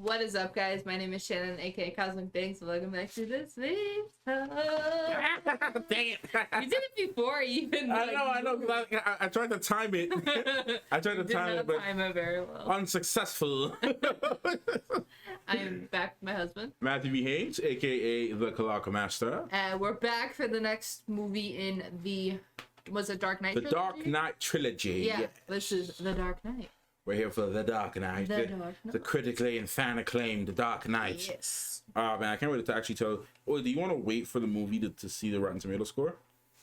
What is up, guys? My name is Shannon, aka Cosmic Banks. Welcome back to this video. Dang it! You did it before, even. I know. I tried to time it. I tried to time it, but time it very well. unsuccessful. I am back with my husband, Matthew B. Haynes, aka the Kalaka Master. and we're back for the next movie in the Dark Knight? The trilogy? Dark Knight trilogy. Yeah, Yes. this is the Dark Knight. We're here for the Dark Knight. The Dark Knight. The critically and fan acclaimed The Dark Knight. Yes. Man, I can't wait to actually tell. Oh, do you want to wait for the movie to see the Rotten Tomato score?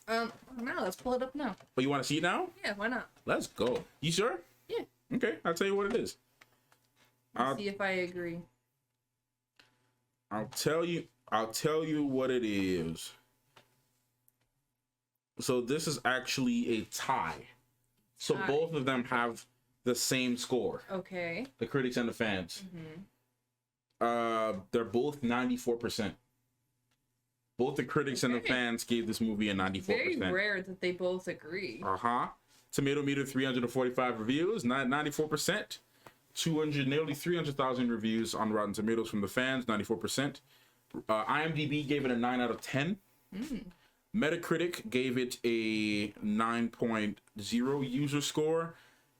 No, let's pull it up now. But you want to see it now? Yeah, why not? Let's go. You sure? Yeah. Okay, I'll tell you what it is. Let's see if I agree. I'll tell you what it is. So this is actually a tie. So Tie. both of them have the same score. Okay. The critics and the fans. They're both 94%. Both the critics and the fans gave this movie a 94%. Very rare that they both agree. Tomato meter 345 reviews, 94%. Nearly 300,000 reviews on Rotten Tomatoes from the fans, 94%. IMDb gave it a 9 out of 10. Metacritic gave it a 9.0 user score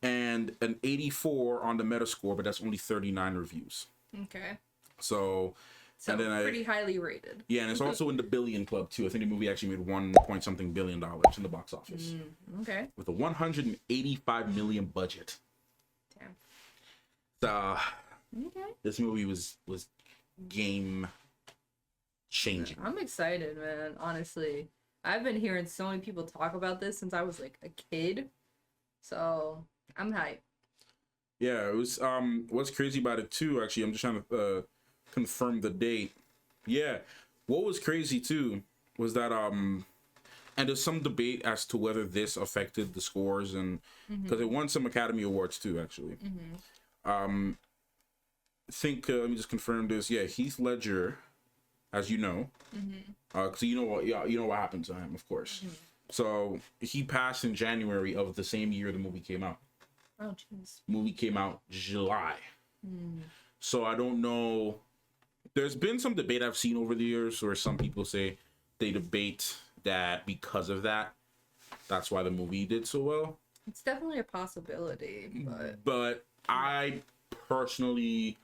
and an 84 on the Metascore, but that's only 39 reviews. Okay. So and then pretty highly rated. Yeah, and it's also in the billion club too. I think the movie actually made $1 billion in the box office. Okay. With a 185 million budget. Damn. So this movie was game changing. I'm excited, man. Honestly, I've been hearing so many people talk about this since I was like a kid, so I'm hyped. Yeah, it was. What's crazy about it too? Actually, I'm just trying to confirm the date. Yeah, what was crazy too was that and there's some debate as to whether this affected the scores and because it won some Academy Awards too. Actually, let me just confirm this. Yeah, Heath Ledger, as you know, because you know what happened to him, of course. So he passed in January of the same year the movie came out. Oh, jeez. Movie came out July. So I don't know. There's been some debate I've seen over the years where some people say they debate that because of that, that's why the movie did so well. It's definitely a possibility, but I personally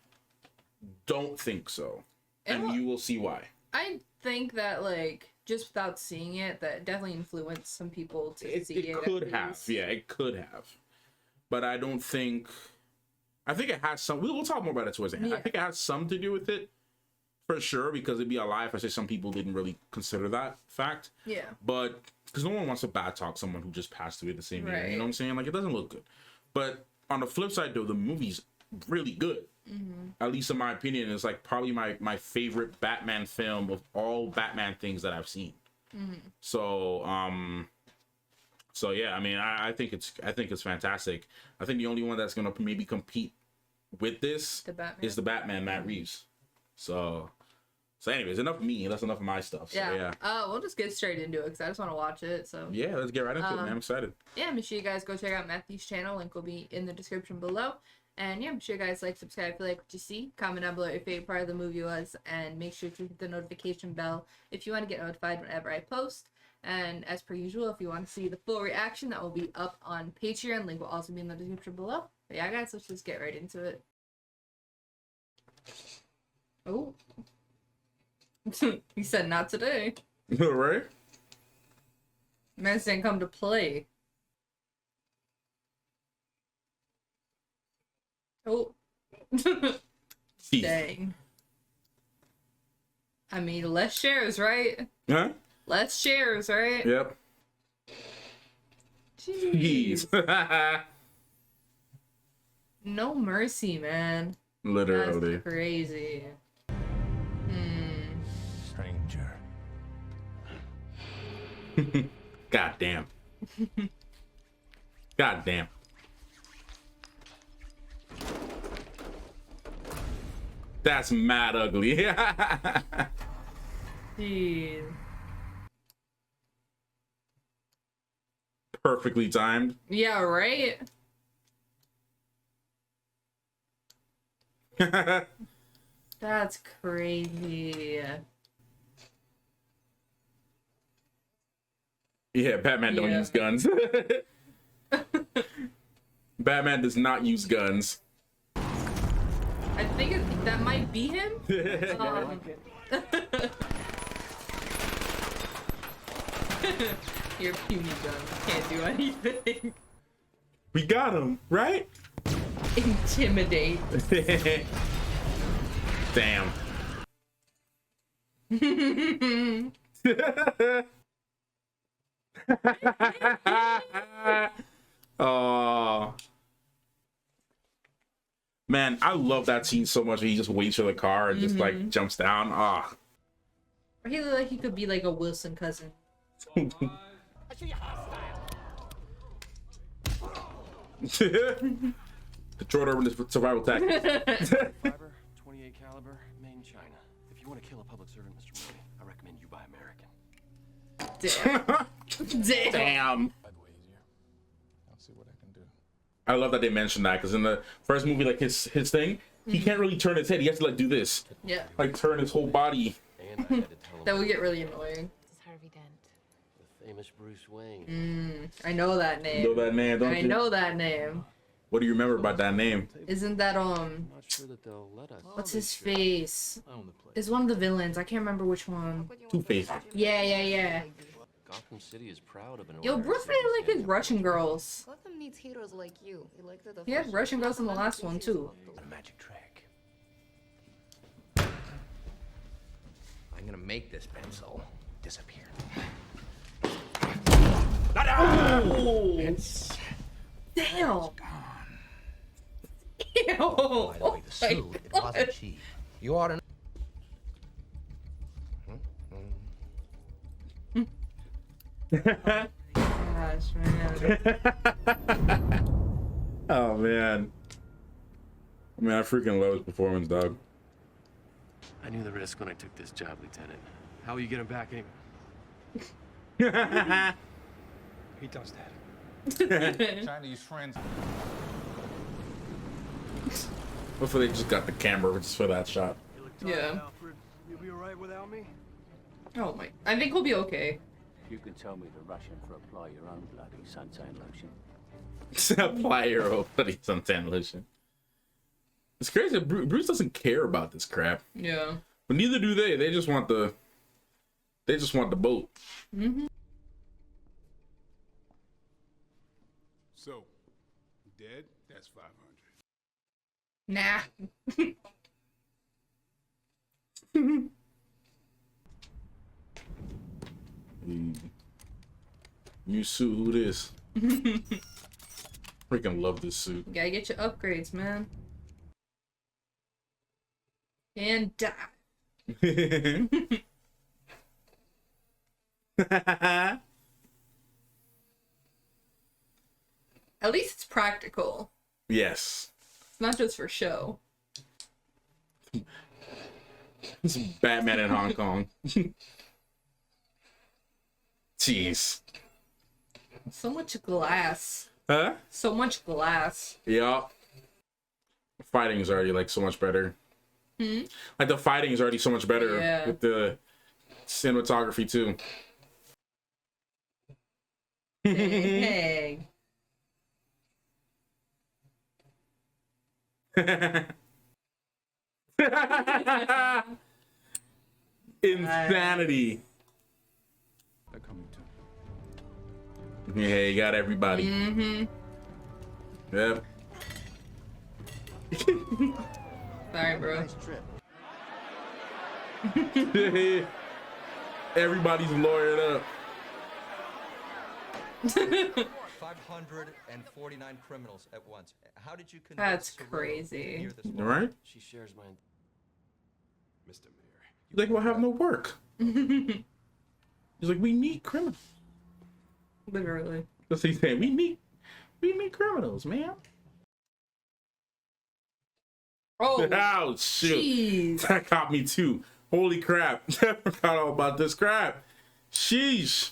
don't think so. And you will see why. I think that, like, just without seeing it, that definitely influenced some people to see it. It could have. Yeah, it could have. But I don't think... I think it has some... We'll talk more about it towards the end. I think it has some to do with it, for sure, because it'd be a lie if I say some people didn't really consider that fact. Yeah. But... Because no one wants to bad talk someone who just passed away the same year. You know what I'm saying? Like, it doesn't look good. But on the flip side, though, the movie's really good. At least in my opinion, it's like probably my favorite Batman film of all Batman things that I've seen. So yeah, I mean, I think it's fantastic. I think the only one that's gonna maybe compete with this is the Batman, Matt Reeves. So anyways, enough of me. That's enough of my stuff. So, yeah. We'll just get straight into it because I just want to watch it. So yeah, let's get right into it, man. I'm excited. Yeah, make sure you guys go check out Matthew's channel. Link will be in the description below. And yeah, make sure you guys like, subscribe if you like what you see. Comment down below what your favorite part of the movie was. And make sure to hit the notification bell if you want to get notified whenever I post. And as per usual, if you want to see the full reaction, that will be up on Patreon. Link will also be in the description below. But yeah, guys, let's just get right into it. Oh. He said not today. Right? Man didn't come to play. Oh. Dang. I mean, less shares, right? Huh? Less shares, right? Yep. Jeez. No mercy, man. Literally. That's crazy. Stranger. God damn. God damn. That's mad ugly. Jeez. Perfectly timed. Yeah, right? That's crazy. Yeah, Batman don't Yeah. use guns. Batman does not use guns. I think that might be him. Your puny guns can't do anything. We got him, right? Intimidate. Damn. Oh man, I love that scene so much. He just waits for the car and just like jumps down. Ah. He looked like he could be like a Wilson cousin. Detroit urban survival tactics. Fiber, 28 caliber, made in China. If you want to kill a public servant, Mr. Murray, I recommend you buy American. Damn. Damn. By the way, easier. I'll see what I can do. I love that they mentioned that because in the first movie, like his thing, he can't really turn his head. He has to like do this, Yeah. like turn his whole body. And I had to tell him That would get really annoying. This is Harvey Dent. the famous Bruce Wayne. I know that name. You know that name, don't I you? know that name. What do you remember about that name? Isn't that I'm not sure that they'll let us. what's his face? I own the place. It's one of the villains. I can't remember which one. Two-Face. Yeah. Gotham City is proud of an Yo, Bruce really like his Russian girls. Gotham needs heroes like you. Elected He had Russian girls in the last one too. A magic trick. I'm gonna make this pencil disappear. Damn. Ew. By the way, the my suit, it wasn't God. cheap. You ought to. Gosh, man. Oh man. I mean, I freaking love his performance, dog. I knew the risk when I took this job, Lieutenant. How will you get him back anyway? He does that. Chinese friends. Hopefully they just got the camera just for that shot. Yeah. Alfred, you'll be alright without me? Oh my. I think he'll be okay. You can tell me the Russian for apply your own bloody sunshine lotion. Apply your own bloody suntan lotion. It's crazy. Bruce doesn't care about this crap, Yeah. but neither do they. They just want the. They just want the boat. So, dead? That's 500. Nah. New suit. Who this? Freaking love this suit. You gotta get your upgrades, man. And die. At least it's practical. Yes. It's not just for show. It's Batman in Hong Kong. Jeez. So much glass. Huh? So much glass. Yeah. Fighting is already like so much better. Like the fighting is already so much better Yeah. with the cinematography too. Dang. Insanity. They're coming too. Yeah, you got everybody. Yep. Sorry, bro. Everybody's lawyered up. 549 criminals at once. How did you convince That's Cirillo crazy. to hear this All right? She shares my. Mr. Mayor. Like, we'll have no work. He's like, we need criminals. Literally. That's what he's saying. We need criminals, man. Oh, Oh, shoot. jeez. That caught me too. Holy crap. I forgot all about this crap. Sheesh.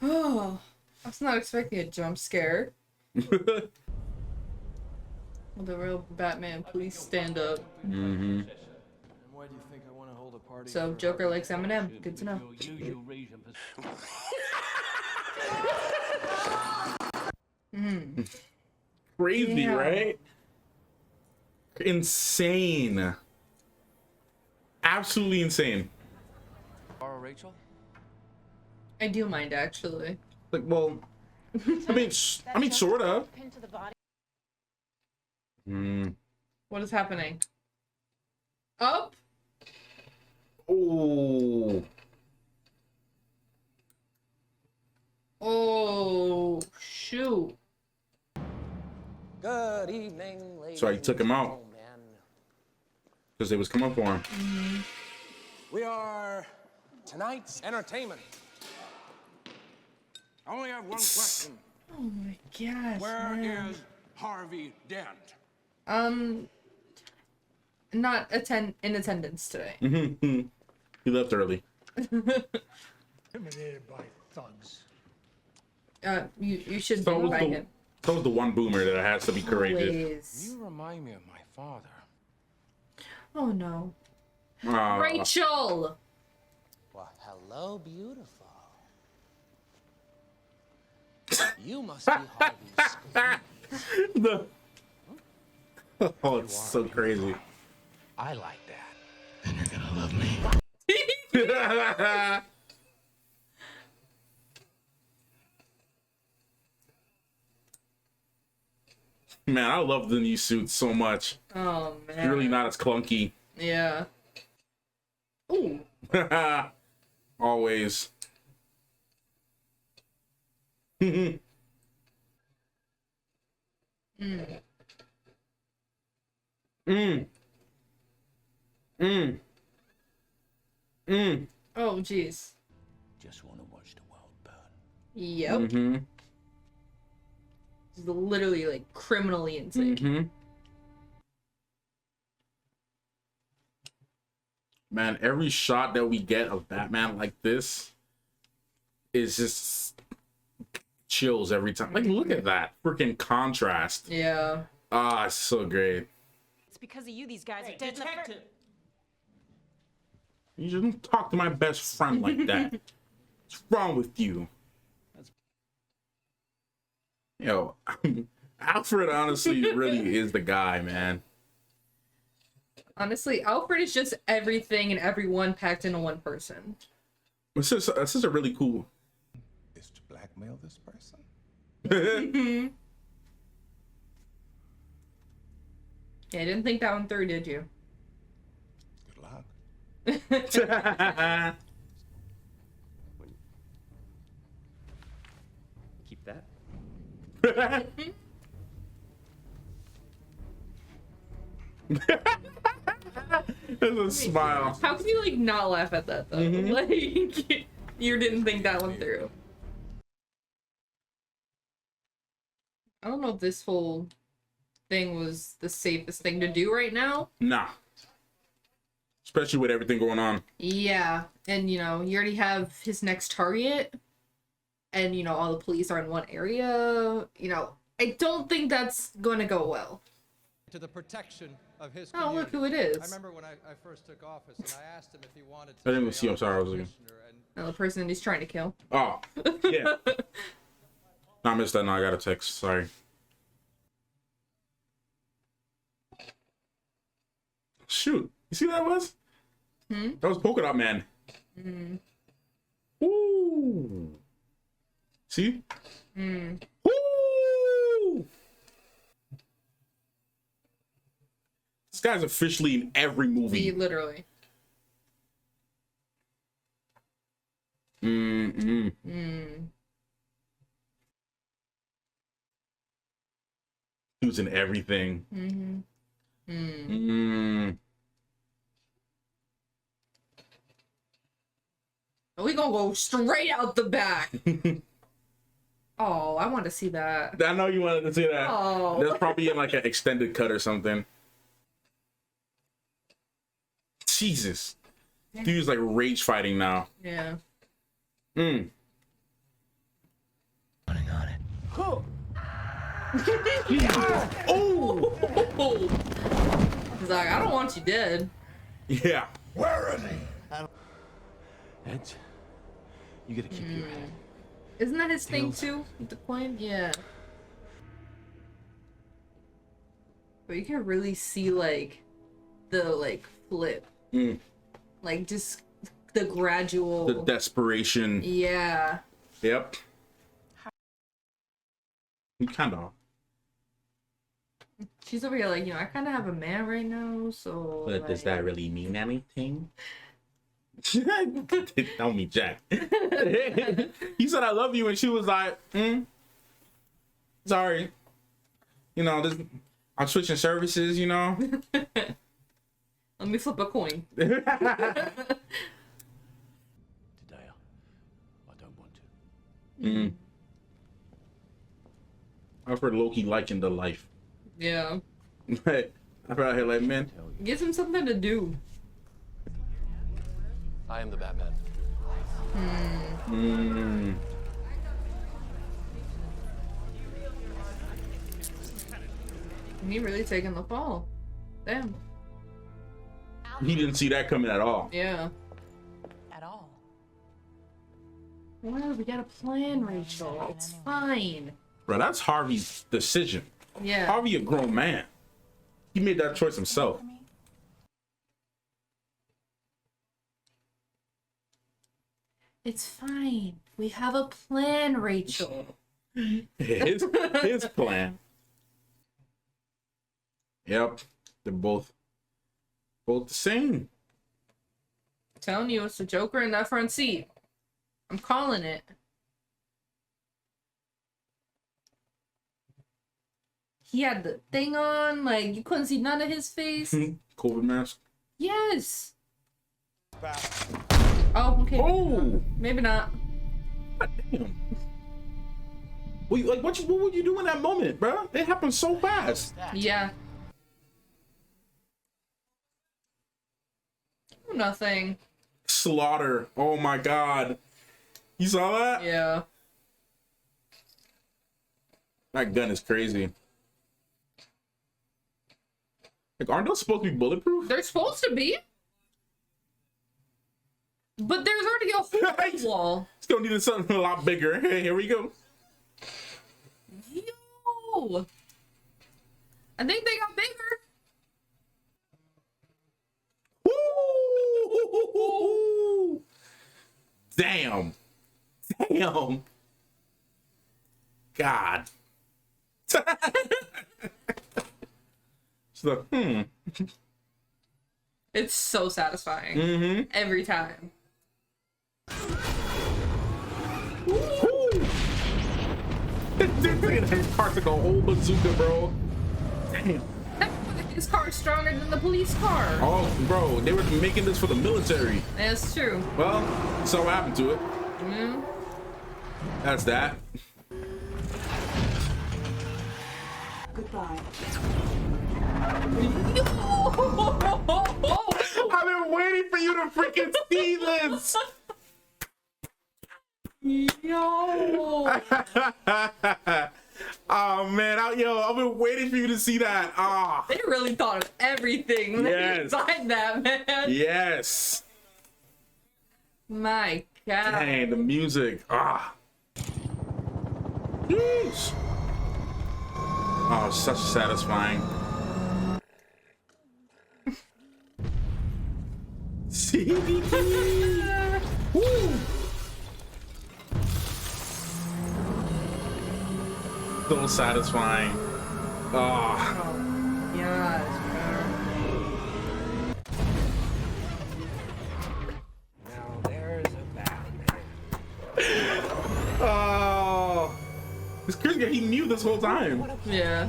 Oh, I was not expecting a jump scare. The real Batman, please stand up. Mm-hmm. And why do you think I want to hold a party? So for Joker Harvey likes Dent? Eminem. Good to know. Crazy, Damn. right? Insane. Absolutely insane. Borrow Rachel? I do mind actually. Like, well, I mean, sort of. Pinned to the body. Mm. What is happening? Up? Oh. Oh, shoot. Good evening, ladies. So he took him out and gentlemen. because they was coming for him. We are tonight's entertainment. I only have one question. Oh my gosh. Where man. is Harvey Dent? Not in attendance today. He left early. Intimidated by thugs. You should So be was by the him. that was the one boomer that has to be courageous. Always. You remind me of my father. Oh no. Ah. Rachel! Well, hello, beautiful. You must be Harvey's squeeze. The- oh, it's so crazy. I like that. Then you're gonna love me. Man, I love the new suit so much. Oh It's man. really not as clunky. Yeah. Ooh. Always. Mm. Mm. Mm. Mm. Oh jeez. Just want to watch the world burn. Yep. Mm-hmm. It's literally like criminally insane. Mm-hmm. Man, every shot that we get of Batman like this is just chills every time. Like, look at that freaking contrast. Yeah. Ah, it's so great. It's because of you these guys are dead in the You shouldn't talk to my best friend like that. What's wrong with you? Yo, Alfred honestly really is the guy, man. Honestly, Alfred is just everything and everyone packed into one person. This is a really cool. Is to blackmail this person? Yeah, I didn't think that one through, did you? Good luck. Keep that. There's a smile. How can you like not laugh at that though? Like you didn't think that one through. I don't know if this whole thing was the safest thing to do right now. Nah. Especially with everything going on. Yeah, and you already have his next target, and all the police are in one area. I don't think that's going to go well. To the protection of his Oh, look community. who it is. I remember when I first took office, and I asked him if he wanted to I didn't even stay see, I'm on sorry, I as was looking. commissioner, and Now the person he's trying to kill. Oh, yeah. No, I missed that. No, I got a text. Sorry. Shoot. You see what that was? That was Polka Dot Man. Ooh. See? Ooh. This guy's officially in every movie. Literally. He was in everything. We gonna go straight out the back. Oh, I want to see that. I know you wanted to see that. Oh. That's probably in like an extended cut or something. Jesus. Dude's like rage fighting now. Yeah. Running on it. Oh! He's like, I don't want you dead. Yeah. Where are they? Edge, you gotta keep your head. Isn't that his thing Tails. too? With the coin? Yeah. But you can really see like the like flip. Like just the gradual The desperation. Yeah. Yep. You kind of. She's over here like, I kind of have a man right now, so. But does like- that really mean anything? Tell me, Jack. He said, I love you, and she was like, sorry. This, I'm switching services, Let me flip a coin. Today, I don't want to. I've heard Loki liking the life. Yeah. I've heard out here like, man. Gives him something to do. I am the Batman. He really taking the fall. Damn. He didn't see that coming at all. Yeah. At all. Well, we got a plan, Rachel. It's fine. Bro, that's Harvey's decision. Yeah. Harvey a grown man. He made that choice himself. It's fine. We have a plan, Rachel. his plan. Yep. They're both the same. Telling you, it's the Joker in that front seat. I'm calling it. He had the thing on, like you couldn't see none of his face. COVID mask. Yes. Oh, okay. Oh, Maybe not. damn. What would you do in that moment, bro? It happened so fast. Yeah. Nothing. Slaughter. Oh my god. You saw that? Yeah. That gun is crazy. Like, aren't those supposed to be bulletproof? They're supposed to be. But there's already a whole wall. Still needed something a lot bigger. Hey, here we go. Yo. I think they got bigger. Woo! Damn. Damn. God. So, It's so satisfying. Every time. His car took a whole bazooka, bro. Damn. His car is stronger than the police car. Oh, bro, they were making this for the military. That's true. Well, so what happened to it? That's that. Goodbye. I've been waiting for you to freaking see this. Yo. Oh man, I've been waiting for you to see that. Ah, They really thought of everything when they Yes. designed that, man. yes. My God. Dang, the music. Ah. Jeez. Oh, such satisfying. See? Woo. So satisfying. Ah. Yes, Now there's a Batman. Oh. This kid, he knew this whole time. yeah.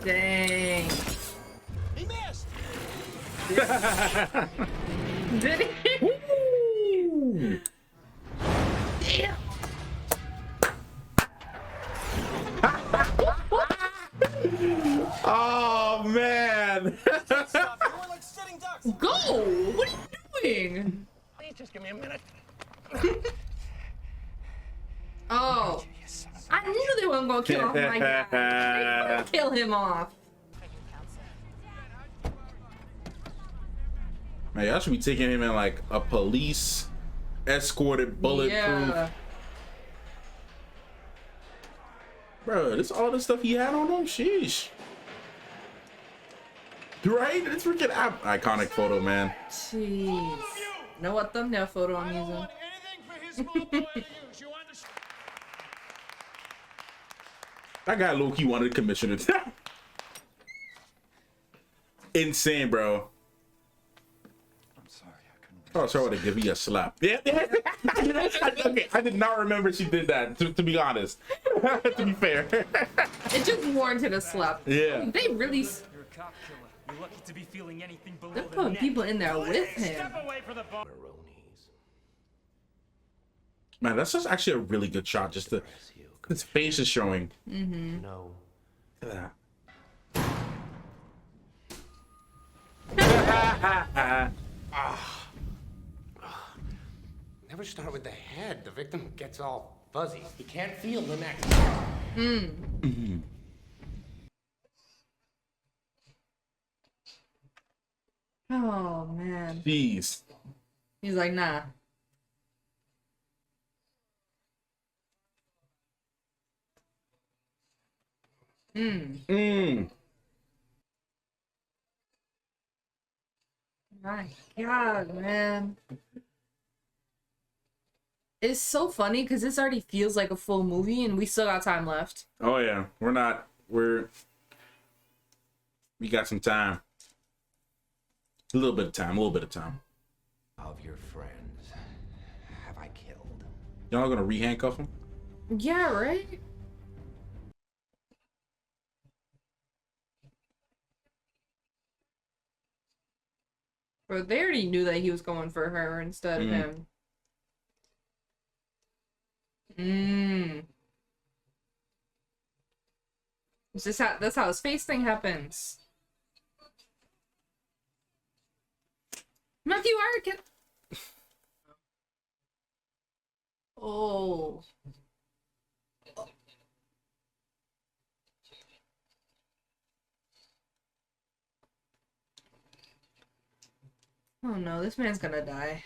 Dang. He missed! Did he? Woo. Damn. Oh man. Stop, you were like sitting ducks! Go! What are you doing? Please just give me a minute. Oh, I knew they weren't gonna kill off my guy. They gonna kill him off. Man, y'all should be taking him in like a police escorted bulletproof. Yeah. Bro, this all the stuff he had on him. Sheesh. Right? It's freaking iconic photo, man. Jeez. Know what thumbnail photo I'm using? That guy low-key wanted to commission it. Insane, bro. I'm sorry, I couldn't. Oh, sorry to give you a slap. Yeah. Okay, I did not remember she did that, to be honest. To be fair. It just warranted a slap. Yeah. They really. You're a cop killer. You're lucky to be feeling anything below They're the putting neck. people in there with him. Step away from the bar. Man, that's just actually a really good shot. Just the his face is showing. No. Look at that. Never start with the head. The victim gets all fuzzy. He can't feel the neck. Oh man. Jeez. He's like, nah. My God, man. It's so funny because this already feels like a full movie and we still got time left. Oh yeah, we got some time. A little bit of time. Of your friends have I killed? Y'all gonna re-handcuff him? Yeah, right? But they already knew that he was going for her instead of him. Is this how that's how his face thing happens? Matthew Arkin. Oh. Oh no, this man's gonna die.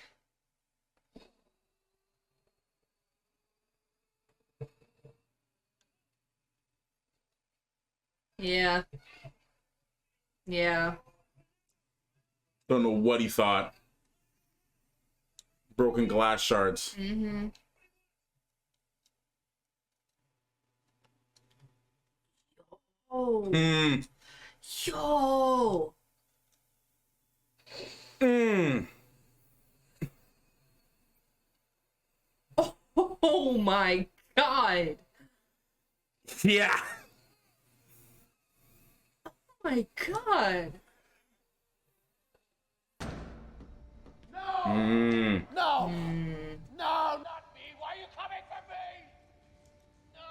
Yeah. Yeah. Don't know what he thought. Broken glass shards. Oh. Mm. Yo. Oh my God. Yeah. Oh my God. No, not me. Why are you coming for me? No.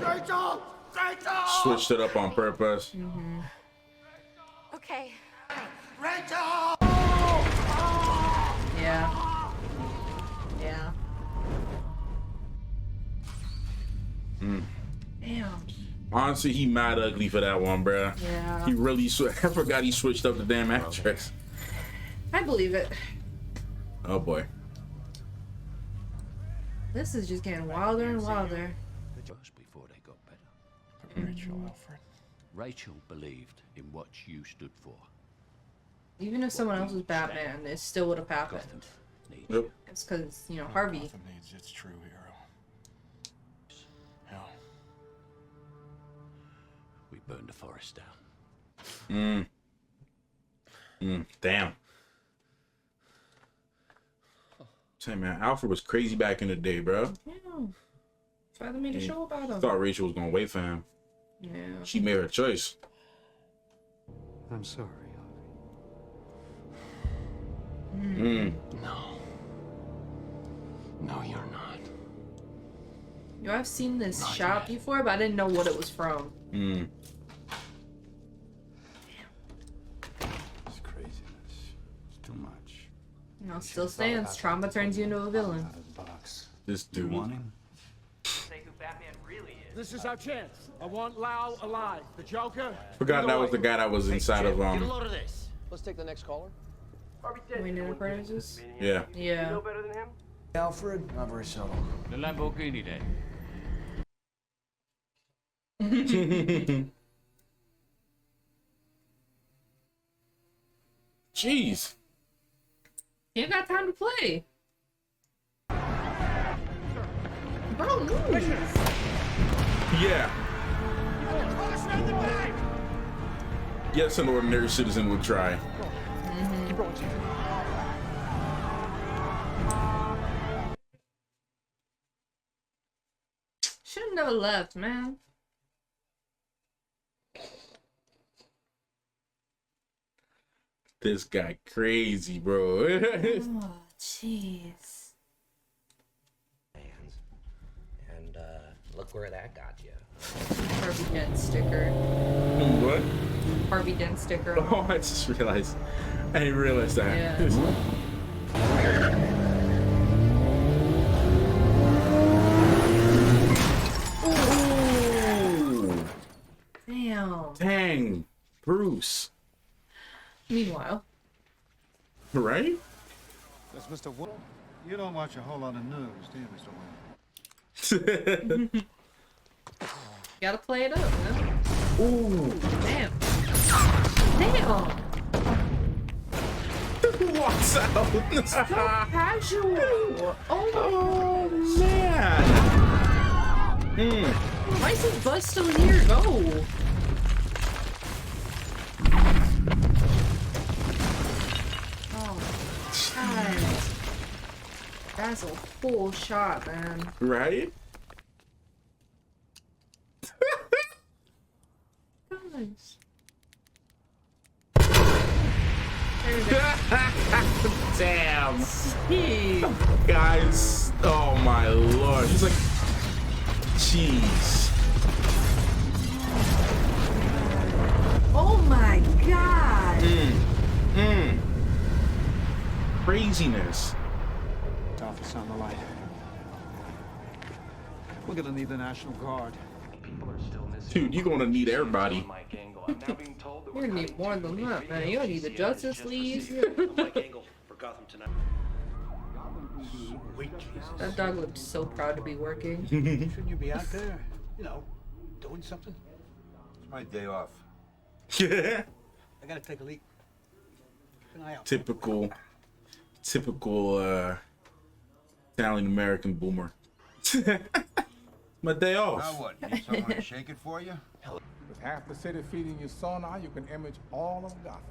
Rachel! Rachel! Switched it up on purpose. Okay. Rachel! Yeah. Yeah. Damn. Honestly, he mad ugly for that one, bruh. Yeah. He really I forgot he switched up the damn actress. I believe it. Oh boy. This is just getting wilder and wilder. Just before they got better. Rachel, Alfred. Rachel believed in what you stood for. Even if someone else was Batman, it still would have happened. Gotham needs Yep. you. It's because, you know, Harvey. Gotham needs its true hero. Hell. We burned the forest down. Damn. Say man, Alfred was crazy back in the day, bro. Yeah. That's why they made a show about him. Thought Rachel was gonna wait for him. Yeah. She made her choice. I'm sorry, Mm. No. No, you're not. You know, I've seen this shot before, but I didn't know what it was from. Mm. It's craziness. It's too much. You know, still stands. Trauma turns you into a villain. Out of the box. This dude. Say who Batman really is. This is our chance. I want Lau alive. The Joker. Forgot that was the guy that was inside of Get a load of this. Let's take the next caller. Wayne Enterprises? Yeah. Yeah. Alfred, not very subtle. The Lamborghini then. Jeez. You ain't got time to play. Bro, move. Yeah. Yes, an ordinary citizen would try. Should have never left, man. This guy crazy, bro. Oh, jeez. And look where that got you. Harvey Dent sticker. What? Harvey Dent sticker. Oh, I just realized. I didn't realize that. Yeah. Ooh. Damn. Dang. Bruce. Meanwhile. Right? That's Mr. Wood. You don't watch a whole lot of news, do you, Mr. Wayne? Gotta play it up, man. Ooh. Damn. Damn. Who walks out? So casual. Oh, man. Why is his bus still here? Go. Oh, God. That's a full shot, man. Right? Guys. Damn. Jeez. Guys. Oh, my Lord. He's like, jeez. Oh my God. Craziness. Officer on the line. We're gonna need the National Guard. People are still missing. Dude, you're gonna need everybody. Mike Angle. I'm now being told that You're gonna need more than that, man. You're gonna need the Justice League. Mike Angle for Gotham tonight. That dog looked so proud to be working. Shouldn't you be out there, you know, doing something? It's my day off. I gotta take a leak. Keep an eye out. Typical Italian American boomer. My day off. Now what? You need someone to shake it for you? With half the city feeding you sonar, you can image all of Gotham.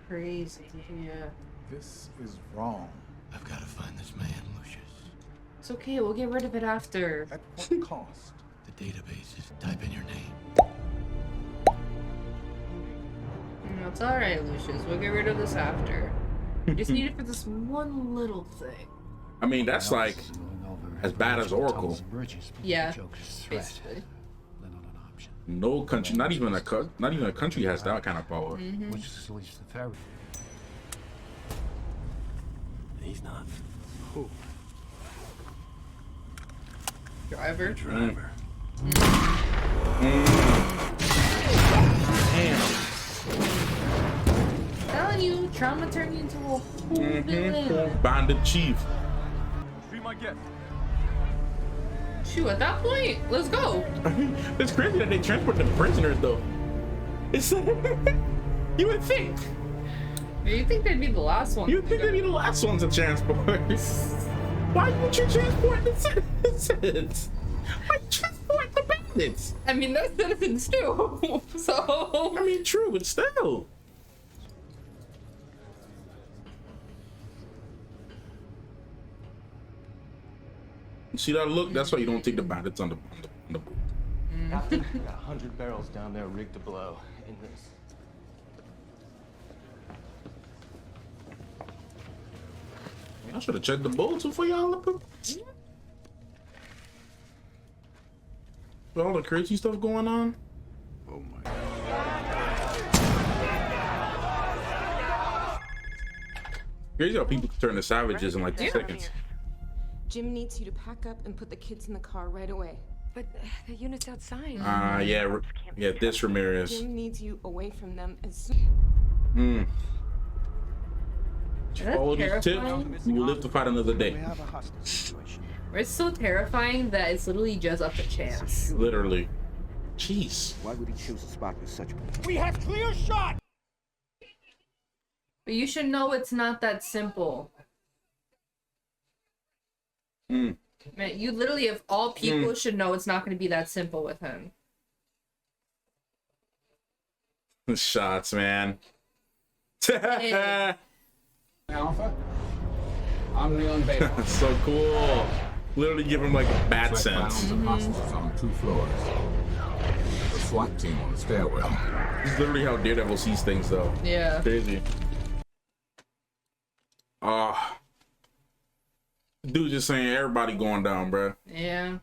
Crazy, yeah. This is wrong. I've got to find this man, Lucius. It's okay, we'll get rid of it after. At what cost? The database is type in your name. No, it's alright, Lucius. We'll get rid of this after. We just need it for this one little thing. I mean, that's like as bad as Oracle. Yeah, basically. No country, not even a country has that kind of power. Which is at least the ferry. He's not. Who? Driver. Driver. Damn. Telling you, trauma turned you into a whole villain. Bandit chief. Be my guest. Shoot, at that point, let's go. It's crazy that they transport the prisoners though. It's you would think. You think they'd be the last one? You would think they'd be the last ones to transport. Why would you transport the citizens? Why transport the bandits? I mean, they're citizens too. So I mean, true, but still. See that look? That's why you don't take the bandits on the boat. Captain, we got 100 barrels down there rigged to blow in this. I should have checked the boats before y'all up. With all the crazy stuff going on. Oh my God. Crazy how people can turn to savages in like 2 seconds. Jim needs you to pack up and put the kids in the car right away. But the unit's outside. Yeah, this Ramirez. Jim needs you away from them as soon. Follow these tips, you will live to fight another day. We have a hostage situation. It's so terrifying that it's literally just up to chance. Literally. Jeez. Why would he choose a spot with such? We have clear shot! But you should know it's not that simple. Man, you literally, of all people, should know it's not going to be that simple with him. The shots, man. Alpha, I'm Leon Bale. So cool. Literally give him like a bat sense. Hostages on 2 floors. The SWAT team on the stairwell. This is literally how Daredevil sees things, though. Yeah. Crazy. Dude just saying everybody going down, bro. Yeah.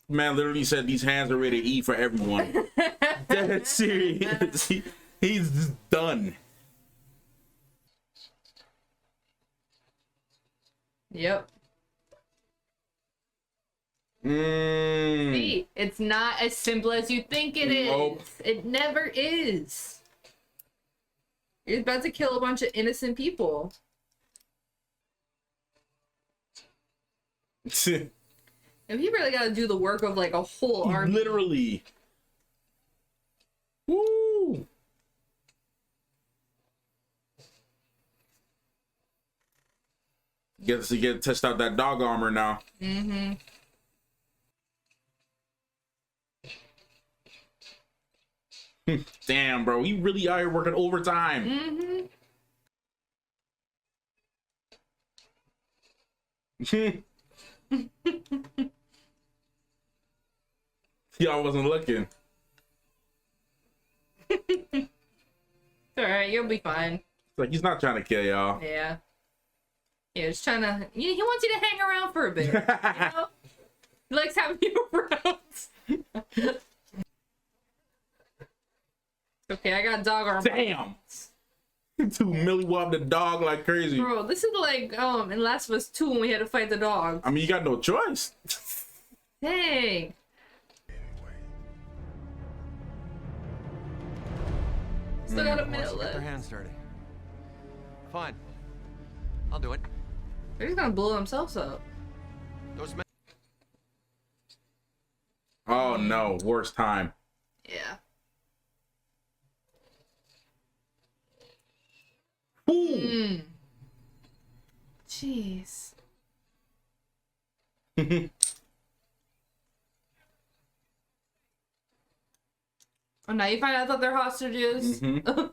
Man literally said these hands are ready to eat for everyone. That's serious. He's just done. Yep. See, it's not as simple as you think it is. Nope. It never is. You're about to kill a bunch of innocent people. And he really got to do the work of like a whole army. Literally. Woo! Gets to test out that dog armor now. Damn, bro, he really out here working overtime. Y'all wasn't looking. Alright, you'll be fine. Like, he's not trying to kill y'all. Yeah. Yeah, just trying to. He wants you to hang around for a bit. You know? He likes having you around. Okay, I got dog armor. Damn! 2 milli whopped the dog like crazy. Bro, this is like in Last of Us 2 when we had to fight the dog. I mean, you got no choice. Dang. Still got a minute Get their left. hands dirty. Fine. I'll do it. They're just gonna blow themselves up. Those men. Oh no, worst time. Yeah. Ooh. Jeez. Oh, now you find out that they're hostages. Don't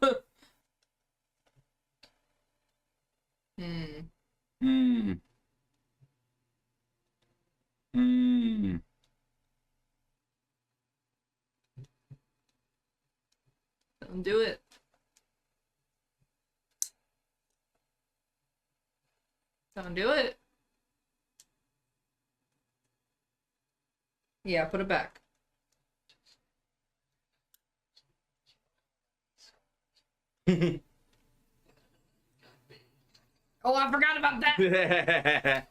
do it. Don't do it. Yeah, put it back. Oh, I forgot about that.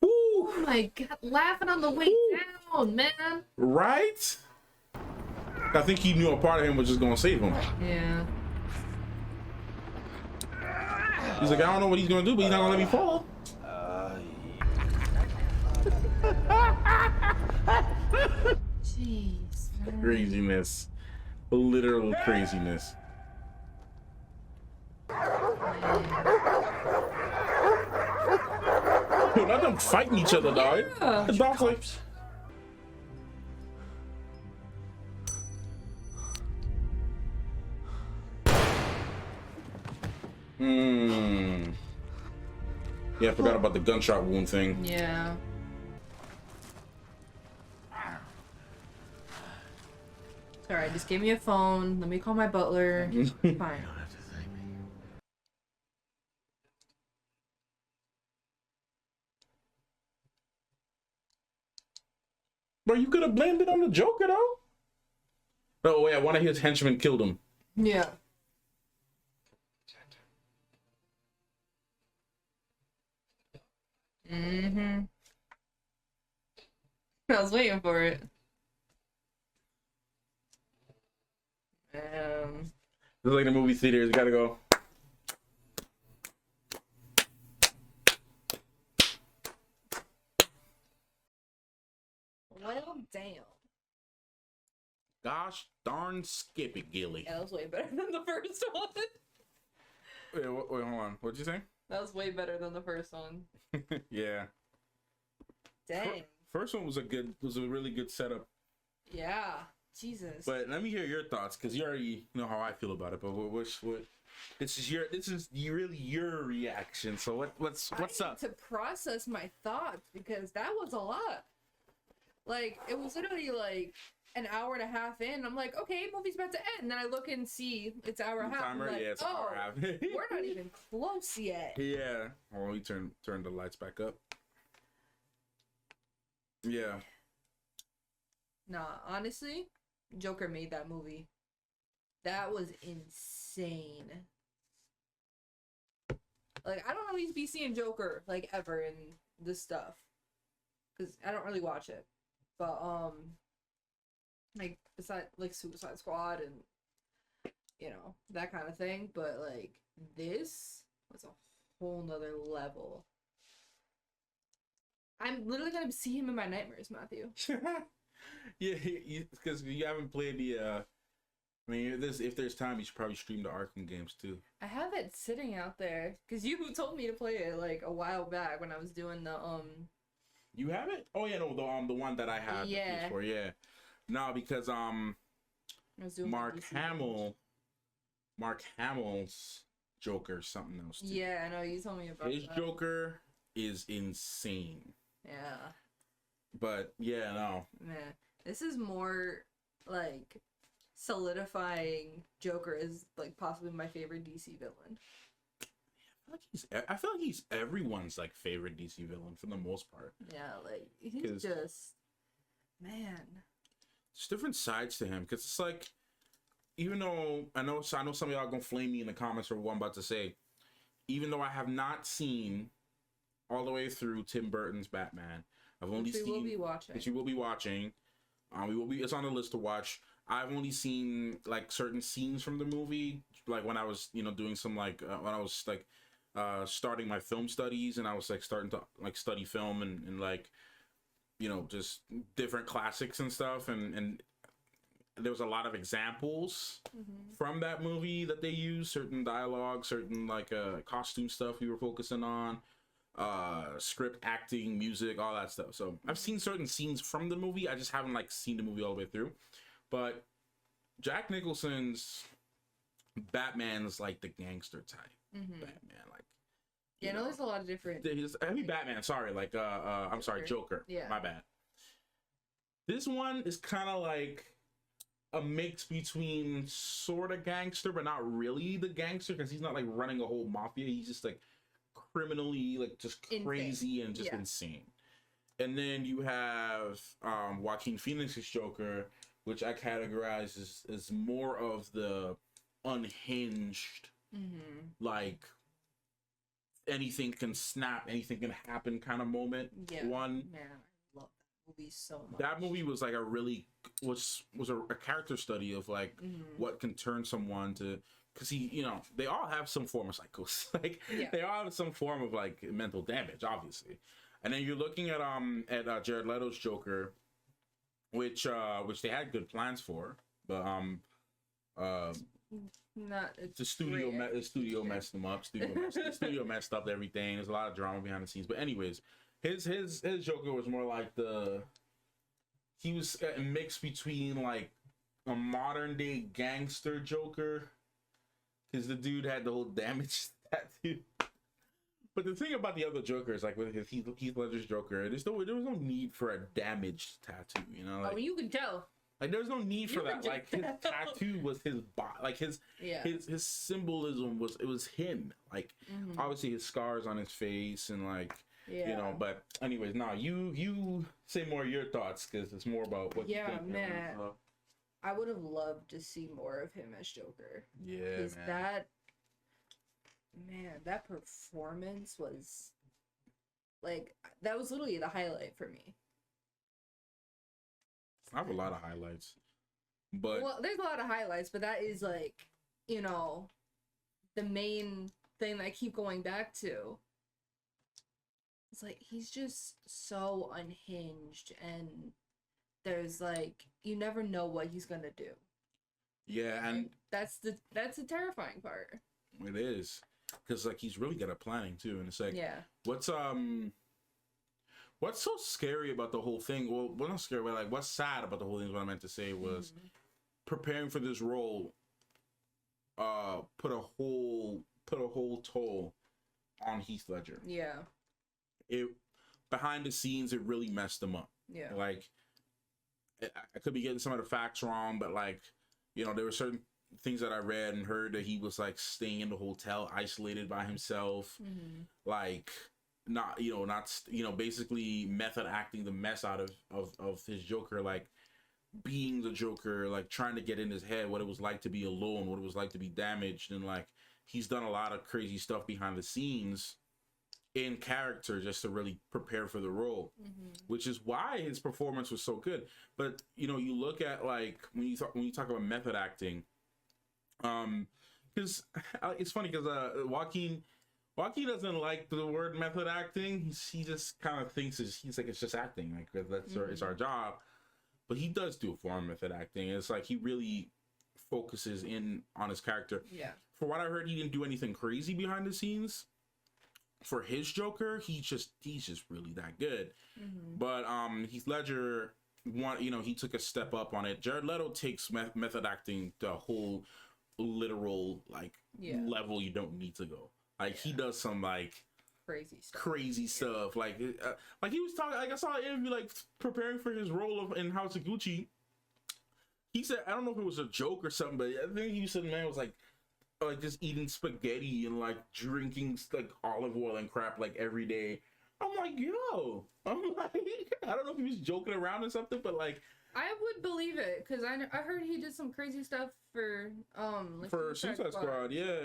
Oh my god, laughing on the way down, man. Right? I think he knew a part of him was just gonna save him. Yeah. He's like, I don't know what he's gonna do, but he's not gonna let me fall. Jeez. Man. Craziness. Literal craziness. Yo, not them fighting each other, dog. Yeah. The dog's like. Yeah, I forgot about the gunshot wound thing. Yeah. Alright, just give me a phone. Let me call my butler. Fine. Bro, you could have blamed it on the Joker, though. Oh, wait, one of his henchmen killed him. Yeah. Mm-hmm. I was waiting for it. It's like the movie theaters. Gotta go. Well, damn. Gosh darn skip it, Gilly. Yeah, that was way better than the first one. Wait, hold on. What'd you say? That was way better than the first one. Yeah. Dang. First one was a really good setup. Yeah. Jesus. But let me hear your thoughts, because you already know how I feel about it. But what this is really your reaction. So what's I up? need to process my thoughts because that was a lot. Like, it was literally like an hour and a half in. I'm like, okay, movie's about to end. And then I look and see it's an hour and a half. Timer? I'm like, Yeah, it's an hour and a half. We're not even close yet. Yeah. Oh, we turn the lights back up. Yeah. Nah, honestly, Joker made that movie. That was insane. Like, I don't always be seeing Joker, like, ever in this stuff. Because I don't really watch it. But, like, besides, like, Suicide Squad and, you know, that kind of thing. But, like, this was a whole nother level. I'm literally gonna see him in my nightmares, Matthew. Yeah, because you haven't played the. I mean, if there's time, you should probably stream the Arkham games too. I have it sitting out there because you told me to play it like a while back when I was doing the You have it? Oh yeah, no, the one that I had. Yeah. Before, yeah. No, because I was doing Mark Hamill's Joker is something else too. Yeah, I know you told me about his that. Joker is insane. Yeah. But yeah, no. Man, this is more like solidifying Joker as like possibly my favorite DC villain. I feel like he's everyone's like favorite DC villain for the most part. Yeah, like he's just man. There's different sides to him because it's like, even though I know some of y'all gonna flame me in the comments for what I'm about to say. Even though I have not seen all the way through Tim Burton's Batman, I've only seen. Which we will be watching. Which we will be watching. It's on the list to watch. I've only seen like certain scenes from the movie, like when I was doing some like when I was like starting my film studies, and I was like starting to like study film and like just different classics and stuff, and there was a lot of examples from that movie that they used, certain dialogue, certain like costume stuff we were focusing on, script, acting, music, all that stuff. So I've seen certain scenes from the movie. I just haven't like seen the movie all the way through. But Jack Nicholson's Batman's like the gangster type Batman, like yeah, no, there's a lot of different. Batman. Sorry, like I'm sorry, Joker. Yeah, my bad. This one is kind of like a mix between sort of gangster, but not really the gangster, because he's not like running a whole mafia. He's just like criminally, like just crazy and just insane. And then you have Joaquin Phoenix's Joker, which I categorize as more of the unhinged, like anything can snap, anything can happen kind of moment. Yeah, man, I love that movie so much. That movie was like was a character study of like what can turn someone to, because they all have some form of psychosis, like they all have some form of like mental damage, obviously. And then you're looking at Jared Leto's Joker, which they had good plans for, but the studio messed them up. The studio messed up everything. There's a lot of drama behind the scenes. But anyways, his Joker was more like he was a mix between like a modern day gangster Joker, because the dude had the whole damage tattoo. But the thing about the other Jokers, like with Heath Ledger's Joker, there was no need for a damaged tattoo, like, you can tell. Like there was no need for that. Like his tattoo was his body, like his symbolism was him. Like obviously his scars on his face and like But anyways, now you say more of your thoughts, because it's more about what you think. Man. I would have loved to see more of him as Joker. Yeah, man. That performance was Like, that was literally the highlight for me. I have a lot of highlights, but Well, there's a lot of highlights, but that is like, you know, the main thing that I keep going back to. It's like he's just so unhinged, and there's like you never know what he's gonna do. yeah, and that's the terrifying part. it is, because like he's really good at planning too, and it's like, Yeah. What's so scary about the whole thing? Well, not scary, but like what's sad about the whole thing is what I meant to say was preparing for this role put a whole toll on Heath Ledger. Yeah. It behind the scenes it really messed him up. Yeah. Like I could be getting some of the facts wrong, but like, you know, there were certain things that I read and heard that he was like staying in the hotel isolated by himself. Like not basically method acting the mess out of his Joker, like being the Joker, like trying to get in his head what it was like to be alone, what it was like to be damaged, and like he's done a lot of crazy stuff behind the scenes in character just to really prepare for the role, which is why his performance was so good. But you know, you look at like when you talk about method acting, because it's funny because Joaquin doesn't like the word method acting. He just kind of thinks he's like it's just acting, like that's it's our job. But he does do a form of method acting. It's like he really focuses in on his character. Yeah. For what I heard, he didn't do anything crazy behind the scenes. For his Joker, he's just really that good. But Heath Ledger, he took a step up on it. Jared Leto takes method acting to a whole literal level you don't need to go. Like he does some like crazy stuff. Like he was talking. Like I saw an interview like preparing for his role in House of Gucci. He said, I don't know if it was a joke or something, but I think he said the man was like just eating spaghetti and like drinking like olive oil and crap like every day. I'm like, yo, I don't know if he was joking around or something, but like I would believe it because I heard he did some crazy stuff for Suicide Squad. Yeah,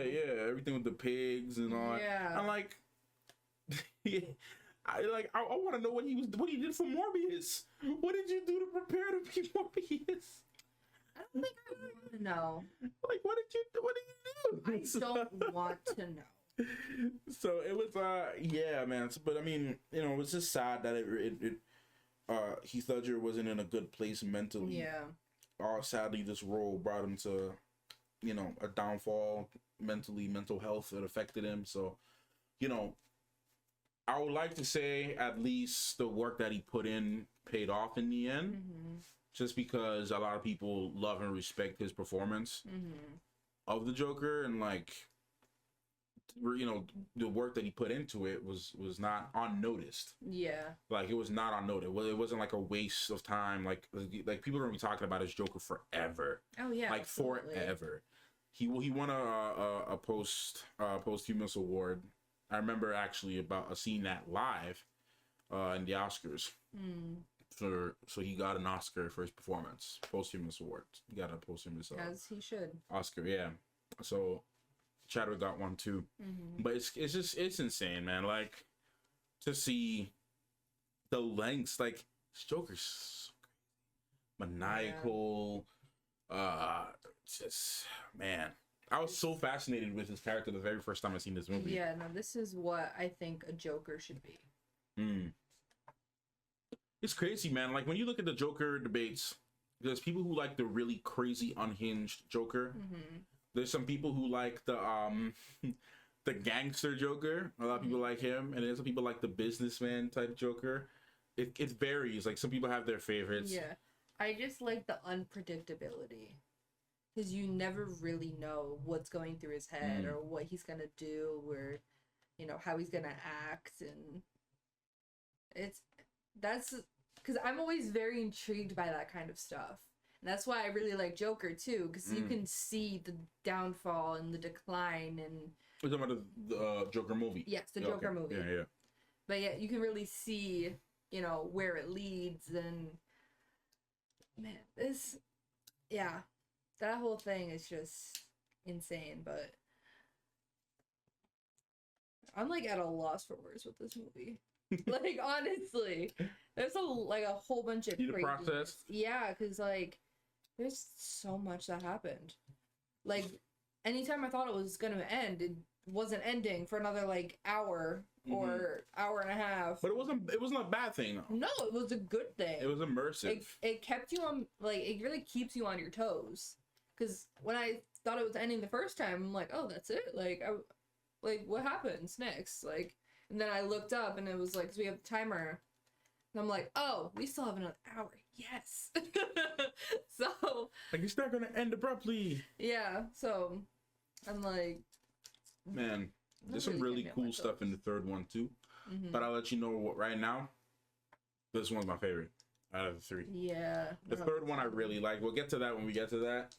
everything with the pigs and all. Yeah. I'm like, I want to know what he did for Morbius. What did you do to prepare to be Morbius? I don't think I want to know. Like, what did you do? I don't want to know. So it was, yeah, man. But I mean, you know, it was just sad that Heath Ledger wasn't in a good place mentally. Yeah. Sadly, this role brought him to, you know, a downfall mentally, mental health. It affected him. So, you know, I would like to say at least the work that he put in paid off in the end. Just because a lot of people love and respect his performance of the Joker, and like, you know, the work that he put into it was not unnoticed. Yeah. Like it was not unnoticed. Well, it wasn't like a waste of time. Like people are gonna be talking about his Joker forever. Oh yeah. Like absolutely. forever. He won a posthumous award. I remember actually about seeing that live in the Oscars. So he got an Oscar for his performance, posthumous award. He got a posthumous as he should Oscar, yeah. So Chadwick got one too. But it's insane, man. Like to see the lengths, like Joker's so maniacal. Just man, I was so fascinated with his character the very first time I seen this movie. Yeah, no, this is what I think a Joker should be. It's crazy, man. Like when you look at the Joker debates, there's people who like the really crazy, unhinged Joker. There's some people who like the the gangster Joker. A lot of people like him, and there's some people like the businessman type Joker. It varies. Like some people have their favorites. Yeah, I just like the unpredictability because you never really know what's going through his head or what he's gonna do, or you know how he's gonna act, and that's because I'm always very intrigued by that kind of stuff. And that's why I really like Joker too, because you can see the downfall and the decline. And we're talking about the Joker movie. Yes, the Joker movie. Yeah. But yeah, you can really see, you know, where it leads. And man, that whole thing is just insane. But I'm like at a loss for words with this movie. Like, honestly, there's a whole bunch of See the craziness. process? Yeah, because like there's so much that happened. Like, anytime I thought it was gonna end, it wasn't ending for another like hour or hour and a half. But it wasn't a bad thing though. No, it was a good thing. It was immersive. It kept you on, like, it really keeps you on your toes. Because when I thought it was ending the first time, I'm like, oh, that's it? Like, what happens next? Like, and then I looked up and it was like, 'cause we have the timer. And I'm like, oh, we still have another hour. Yes. So. Like, it's not going to end abruptly. Yeah, so I'm like. Man, there's some really cool stuff in the third one too. But I'll let you know what right now. This one's my favorite out of the three. Yeah. The third one I really like. We'll get to that when we get to that.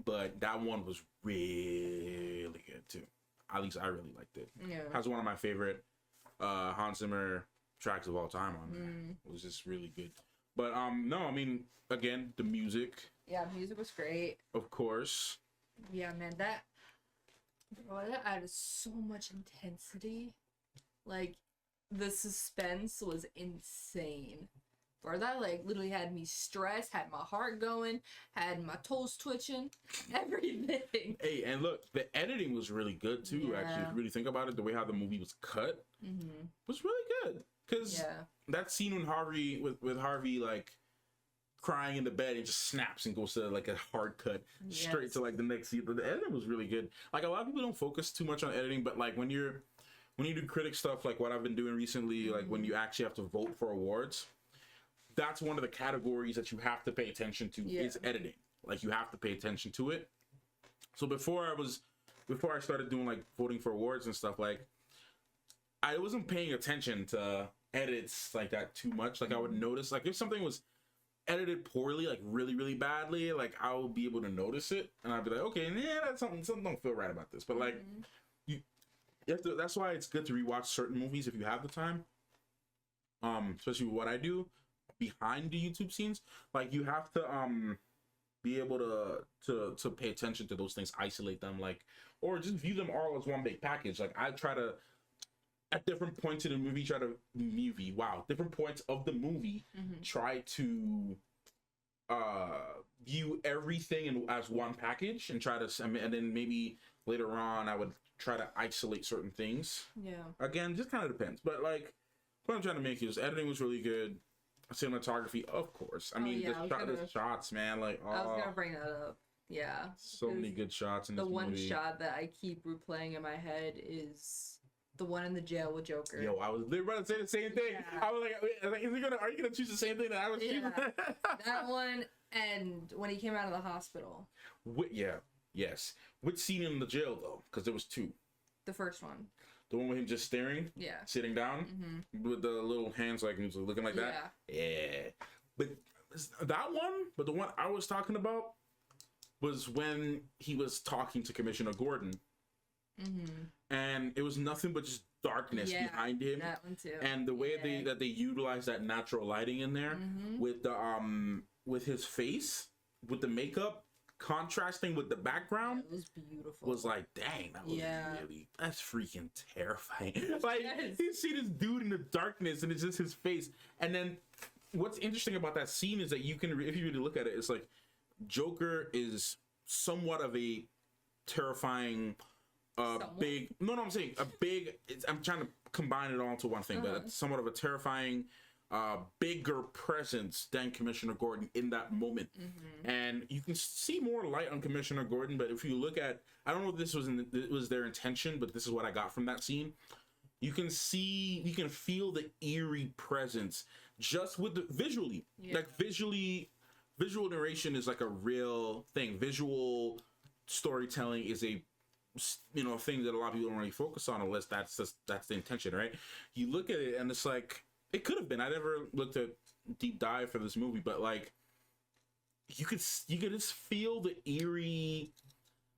But that one was really good too. At least I really liked it. Yeah. Has one of my favorite Hans Zimmer tracks of all time on there. It was just really good. But no, I mean, again, the music. Yeah, music was great. Of course. Yeah, man, that added so much intensity. Like, the suspense was insane. Bro, that like literally had me stressed, had my heart going, had my toes twitching, everything. Hey, and look, the editing was really good too. Yeah. Actually, if you really think about it, the way how the movie was cut was really good. Because that scene when Harvey with Harvey like crying in the bed and just snaps and goes to like a hard cut straight to like the next scene. The editing was really good. Like, a lot of people don't focus too much on editing, but like when you do critic stuff, like what I've been doing recently, like when you actually have to vote for awards, that's one of the categories that you have to pay attention to is editing. Like, you have to pay attention to it. So before I started doing like voting for awards and stuff, like I wasn't paying attention to edits like that too much. Like, I would notice, like, if something was edited poorly, like really, really badly, like I will be able to notice it and I'd be like, okay, yeah, that's something don't feel right about this. But like you have to, that's why it's good to rewatch certain movies if you have the time. Especially what I do behind the YouTube scenes. Like, you have to be able to pay attention to those things, isolate them, like, or just view them all as one big package. Like, I try to, at different points in the movie, different points of the movie, try to view everything as one package and try to, and then maybe later on I would try to isolate certain things. Yeah. Again, just kind of depends. But like, what I'm trying to make is editing was really good. Cinematography, of course. I mean, the shots, man. Like, I was gonna bring that up. Yeah. So many good shots in this movie. The one shot that I keep replaying in my head is the one in the jail with Joker. Yo, I was literally about to say the same thing. Yeah. I was like, are you gonna choose the same thing that I was choosing? That one, and when he came out of the hospital. Yes. Which scene in the jail though? Because there was two. The first one. The one with him just staring? Yeah. Sitting down? With the little hands, like, he was looking like that? Yeah. But that one, but the one I was talking about was when he was talking to Commissioner Gordon. And it was nothing but just darkness behind him. That one too. And the way they utilized that natural lighting in there with the with his face, with the makeup, contrasting with the background, it was beautiful. Was like, dang, that was that's freaking terrifying. Like, you see this dude in the darkness and it's just his face. And then what's interesting about that scene is that you can, if you really look at it, it's like Joker is somewhat of a terrifying I'm trying to combine it all into one thing, but it's somewhat of a terrifying bigger presence than Commissioner Gordon in that moment. And you can see more light on Commissioner Gordon, but if you look at, I don't know if this was their intention, but this is what I got from that scene. You can feel the eerie presence just with the visually. Like, visual narration is like a real thing. Visual storytelling is a thing that a lot of people don't really focus on unless that's the intention, right? You look at it and it's like, it could have been. I never looked at deep dive for this movie, but like, you could just feel the eerie,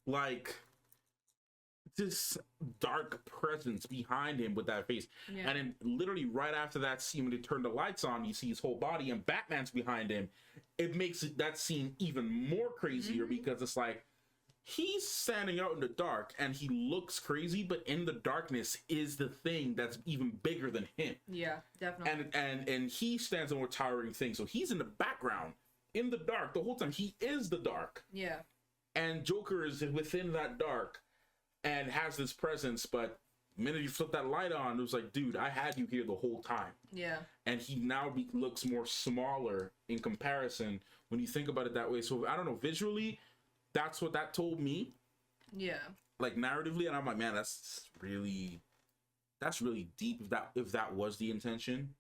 like, this dark presence behind him with that face. And then literally right after that scene, when they turn the lights on, you see his whole body and Batman's behind him. It makes that scene even more crazier because it's like, he's standing out in the dark and he looks crazy, but in the darkness is the thing that's even bigger than him. Yeah, definitely. And he stands a more towering thing. So he's in the background, in the dark the whole time. He is the dark. Yeah. And Joker is within that dark and has this presence, but the minute you flip that light on, it was like, dude, I had you here the whole time. Yeah. And he now looks more smaller in comparison when you think about it that way. So I don't know, visually, that's what that told me. Yeah. Like narratively, and I'm like, man, that's really deep. If that was the intention,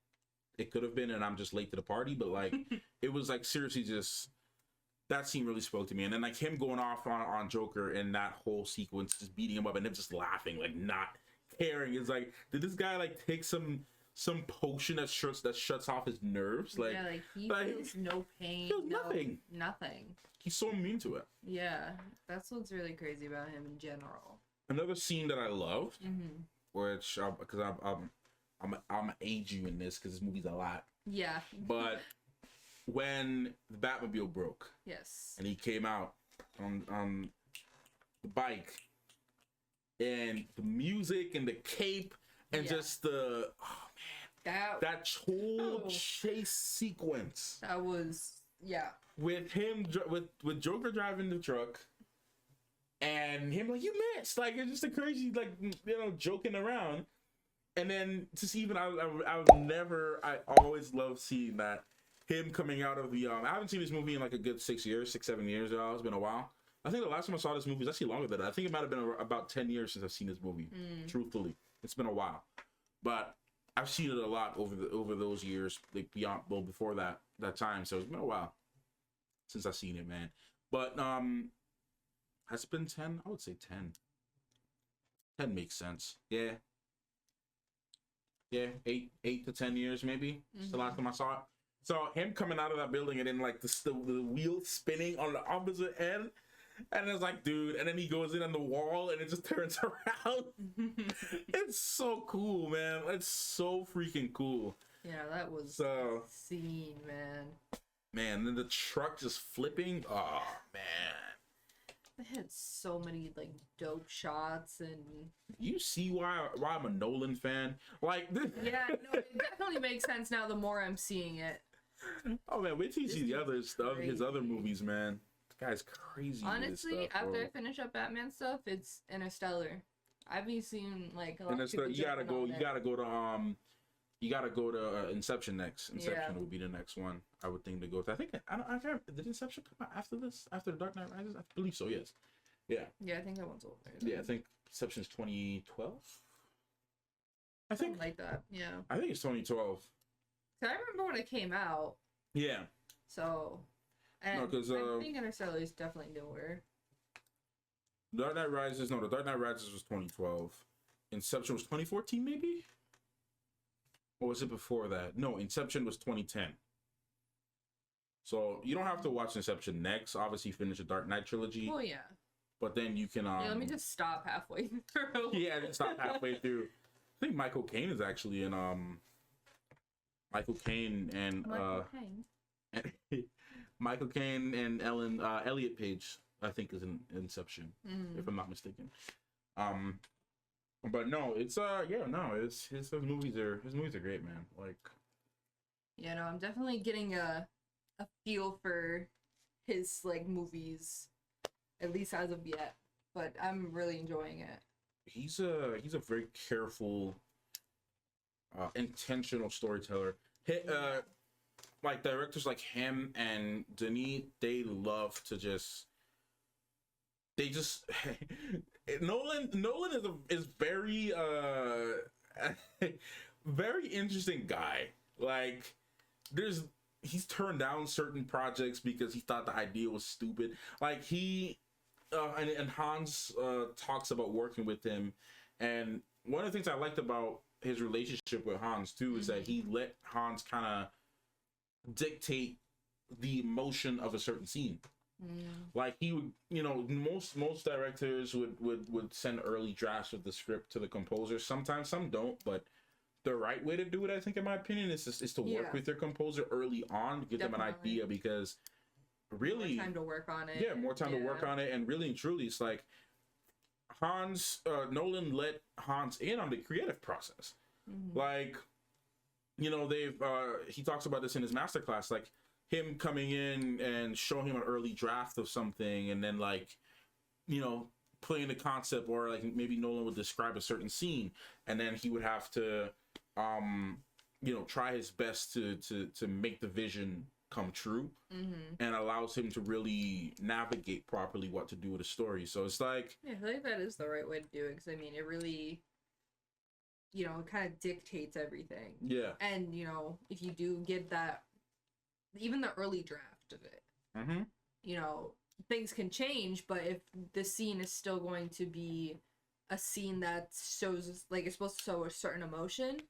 it could have been, and I'm just late to the party. But like, it was like seriously just. That scene really spoke to me, and then like him going off on Joker in that whole sequence, just beating him up, and him just laughing, like not caring. It's like, did this guy like take some potion that shuts off his nerves? Like, yeah, like he feels no pain, feels nothing. Nothing. He's so immune to it. Yeah, that's what's really crazy about him in general. Another scene that I loved, which because I'm gonna age you in this because this movie's a lot. Yeah, but. When the Batmobile broke, yes, and he came out on the bike, and the music and the cape and just the that whole chase sequence. That was with him with Joker driving the truck, and him like, you missed, like it's just a crazy, like, you know, joking around, and then just even I always love seeing that. Him coming out of the I haven't seen this movie in like a good 6 years, 6-7 years. It's been a while. I think the last time I saw this movie was actually longer than that. I think it might have been about 10 years since I've seen this movie. Truthfully, it's been a while, but I've seen it a lot over those years, like before that time. So it's been a while since I've seen it, man. But has it been 10? I would say 10. 10 makes sense. Yeah, 8 to 10 years maybe. It's the last time I saw it. So him coming out of that building and then like the wheel spinning on the opposite end, and it's like, dude, and then he goes in on the wall and it just turns around. It's so cool, man. It's so freaking cool. Yeah, that was scene, man. Man, then the truck just flipping. Oh man. They had so many like dope shots, and you see why I'm a Nolan fan. Like this. Yeah, no, it definitely makes sense now the more I'm seeing it. Oh man, wait till you see the other stuff, his other movies, man. This guy's crazy. Honestly, stuff, after I finish up Batman stuff, it's Interstellar. I've been seeing like a lot of people. You gotta go to Inception next. Inception would be the next one I would think to go to. I can't. Did Inception come out after this? After The Dark Knight Rises? I believe so. Yes. Yeah. Yeah, I think that one's older. Yeah, I think Inception's 2012. Something like that. Yeah. I think it's 2012. I remember when it came out. Yeah. So, and I think Interstellar is definitely newer. The Dark Knight Rises was 2012. Inception was 2014, maybe? Or was it before that? No, Inception was 2010. So you don't have to watch Inception next. Obviously, finish the Dark Knight trilogy. Oh yeah. But then you can. Yeah, let me just stop halfway through. Yeah, just stop halfway through. I think Michael Caine is actually in Michael Caine and Michael Caine and Elliot Page, I think, is in Inception, if I'm not mistaken. But no, it's his movies are great, man. Like, yeah, no, I'm definitely getting a feel for his like movies, at least as of yet. But I'm really enjoying it. He's a very careful, intentional storyteller. Like directors like him and Denis, they love to Nolan is very very interesting guy. Like he's turned down certain projects because he thought the idea was stupid. Like he and Hans talks about working with him, and one of the things I liked about his relationship with Hans too is that he let Hans kind of dictate the emotion of a certain scene. Like he would, most directors would send early drafts of the script to the composer. Sometimes some don't, but the right way to do it, I think, in my opinion, is to work with your composer early on to give them an idea, because really more time to work on it. Yeah, more time to work on it, and really and truly, it's like Nolan let Hans in on the creative process. Like, you know, he talks about this in his masterclass, like him coming in and showing him an early draft of something, and then like, you know, playing the concept, or like maybe Nolan would describe a certain scene, and then he would have to you know, try his best to make the vision come true, and allows him to really navigate properly what to do with a story. So it's like, yeah, I feel like that is the right way to do it, because I mean, it really, you know, it kind of dictates everything. Yeah. And you know, if you do get that, even the early draft of it, you know, things can change, but if the scene is still going to be a scene that shows, like, it's supposed to show a certain emotion,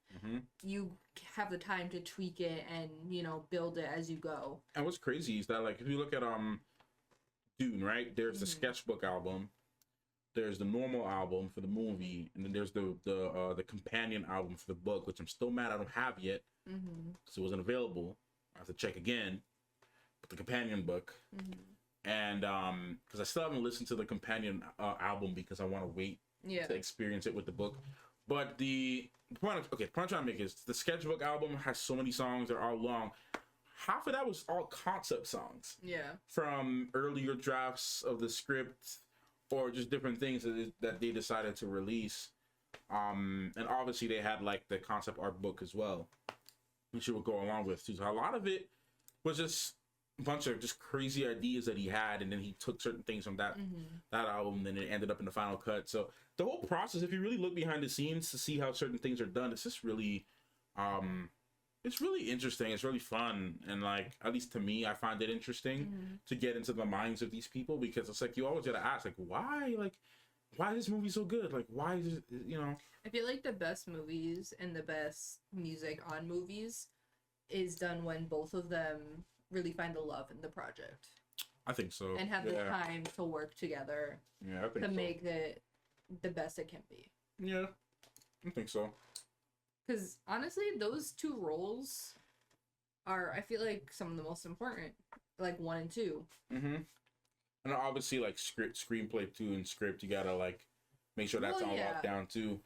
you have the time to tweak it and, you know, build it as you go. And what's crazy is that, like, if you look at Dune, right, there's the sketchbook album, there's the normal album for the movie, and then there's the companion album for the book, which I'm still mad I don't have yet, because it wasn't available. I have to check again. But the companion book, and because I still haven't listened to the companion album, because I want to wait to experience it with the book. But the point I'm trying to make is, the sketchbook album has so many songs, they're all long. Half of that was all concept songs. Yeah. From earlier drafts of the script, or just different things that they decided to release. And obviously they had like the concept art book as well, which it would go along with too. So a lot of it was just a bunch of just crazy ideas that he had, and then he took certain things from that album, and then it ended up in the final cut. So the whole process, if you really look behind the scenes to see how certain things are done, it's just really it's really interesting. It's really fun, and like, at least to me, I find it interesting to get into the minds of these people, because it's like, you always gotta ask, like, why is this movie so good? Like, why is it, you know? I feel like the best movies and the best music on movies is done when both of them really find the love in the project. I think so. And have the time to work together to make it the best it can be. Yeah, I think so. Because honestly, those two roles are, I feel like, some of the most important, like 1 and 2. And obviously, like, screenplay too, and script, you gotta like make sure that's all locked down too.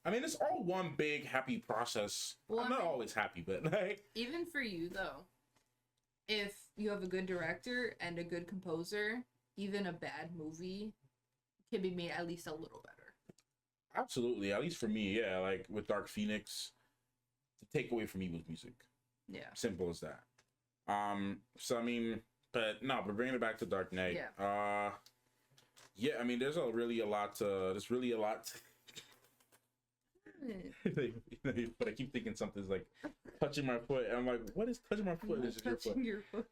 I mean, it's all one big happy process. Well, I'm not always happy, but like, even for you though, if you have a good director and a good composer, even a bad movie can be made at least a little better. Absolutely, at least for me, yeah. Like with Dark Phoenix, the takeaway for me was music. Yeah, simple as that. So I mean, but bringing it back to Dark Knight. Yeah. I mean, there's really a lot. But I keep thinking something's like touching my foot, and I'm like, what is touching my foot? This is your foot.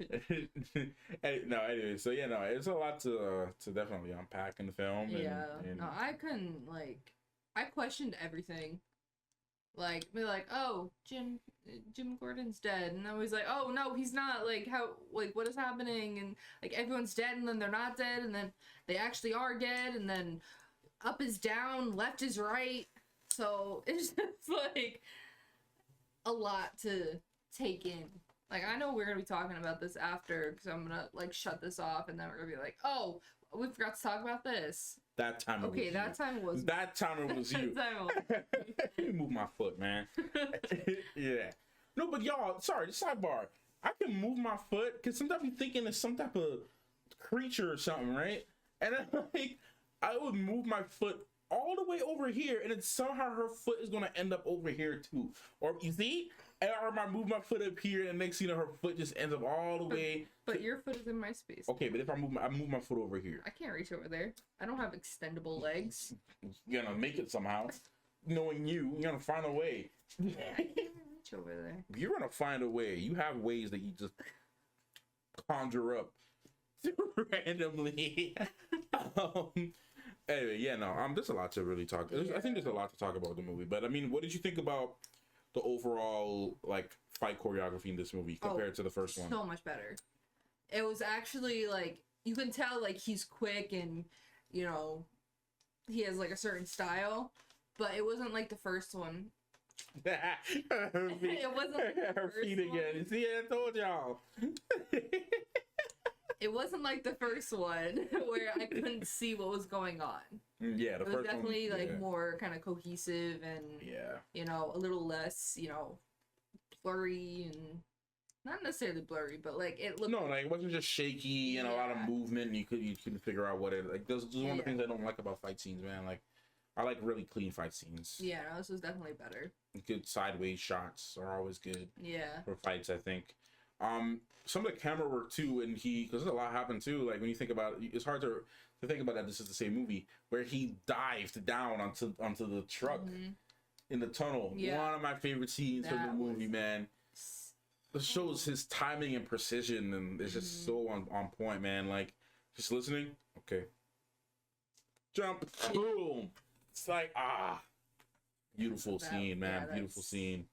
Anyway, so it's a lot to definitely unpack in the film. And no, I couldn't, like, I questioned everything. Like, be like, oh, Jim Gordon's dead, and I was like, oh no, he's not. Like, how? Like, what is happening? And like, everyone's dead, and then they're not dead, and then they actually are dead, and then up is down, left is right. So it's just like a lot to take in. Like, I know we're gonna be talking about this after, because I'm gonna like shut this off, and then we're gonna be like, oh, we forgot to talk about this. That time it was you. That time it was you. Let me move my foot, man. Yeah. No, but y'all, sorry, sidebar. I can move my foot because sometimes I'm thinking it's some type of creature or something, right? And then, like, I would move my foot all the way over here, and then somehow her foot is gonna end up over here too. Or you see? Or I move my foot up here, and next, her foot just ends up all the way. But your foot is in my space. Okay, but if I move my foot over here, I can't reach over there. I don't have extendable legs. You're gonna make it somehow. Knowing you're gonna find a way. I can't reach over there. You're gonna find a way. You have ways that you just conjure up randomly. Anyway, there's a lot to really talk. I think there's a lot to talk about the movie. But I mean, what did you think about the overall like fight choreography in this movie compared to the first one? So much better. It was actually like, you can tell like he's quick, and he has like a certain style, but it wasn't like the first one. It wasn't like her feet again. See, I told y'all. it wasn't like the first one where I couldn't see what was going on. Yeah, the It was first definitely one, like more kind of cohesive and you know, a little less, you know, blurry and not necessarily blurry, but like it looked. No, like it wasn't just shaky and a lot of movement. And you couldn't figure out what it like. Those one of the things I don't like about fight scenes, man. Like I like really clean fight scenes. Yeah, no, this was definitely better. Good sideways shots are always good. Yeah. For fights, I think. Some of the camera work too, and because a lot happened too. Like when you think about it, it's hard to think about that this is the same movie where he dived down onto the truck in the tunnel. Yeah. One of my favorite scenes from the movie, man. It shows his timing and precision, and it's just so on point, man. Like just listening, okay, jump, boom. It's like beautiful scene, man. Beautiful scene.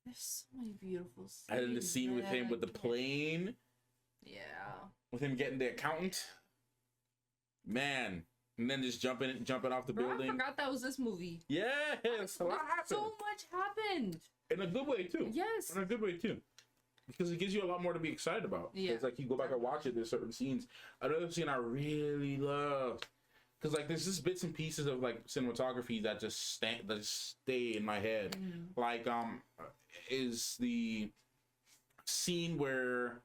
There's so many beautiful scenes. And then the scene with him with the plane. Yeah. With him getting the accountant. Man. And then just jumping off the building. I forgot that was this movie. Yes. A lot happened. So much happened. In a good way too. Yes. In a good way too. Because it gives you a lot more to be excited about. Yeah. It's like you go back and watch it, there's certain scenes. Another scene I really love. Because like there's just bits and pieces of like cinematography that just stay in my head. Like is the scene where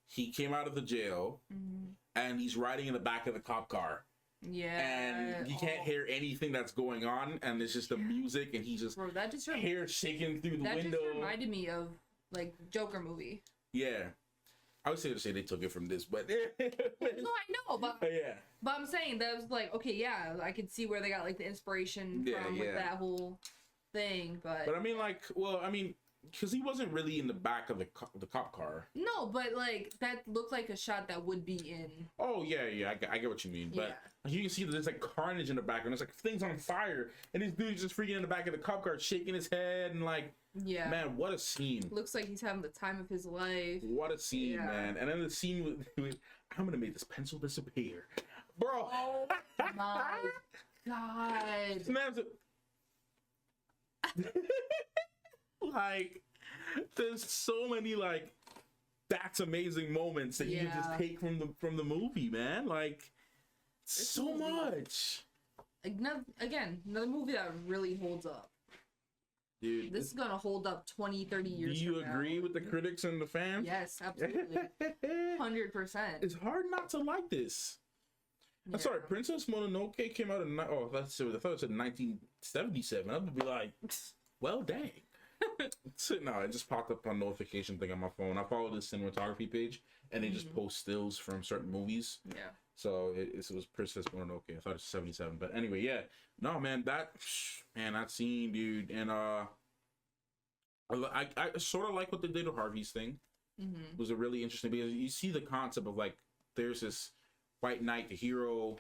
he came out of the jail and he's riding in the back of the cop car. Yeah. And you can't hear anything that's going on, and it's just the music, and he's just hair shaking through the window. That just reminded me of like Joker movie. Yeah. I would say they took it from this, but no, I know, but yeah. But I'm saying that was like, okay, yeah, I could see where they got like the inspiration from with that whole thing, but I mean, like, well, I mean, because he wasn't really in the back of the cop car. No, but like that looked like a shot that would be in. Oh yeah, I get what you mean, but you can see that there's like carnage in the back, and there's like things on fire, and this dude's just freaking in the back of the cop car, shaking his head, and like, man, what a scene! Looks like he's having the time of his life. What a scene, man! And then the scene with I'm gonna make this pencil disappear, bro. Oh my god! Man, like, there's so many like that's amazing moments that you can just take from the movie, man. Like, so much. Another movie that really holds up. Dude, this is gonna hold up 20-30 years. Do you from agree now. with the critics and the fans? Yes, absolutely. 100%. It's hard not to like this. I'm sorry, Princess Mononoke came out in I thought it said 1977. I would be like, well, dang. No, it just popped up on notification thing on my phone. I follow this cinematography page, and they just post stills from certain movies. Yeah. So it was Princess Mononoke. I thought it was 77, but anyway, yeah. No, man, that scene, dude, and I sort of like what they did with Harvey's thing. It was a really interesting because you see the concept of like there's this White Knight, the hero,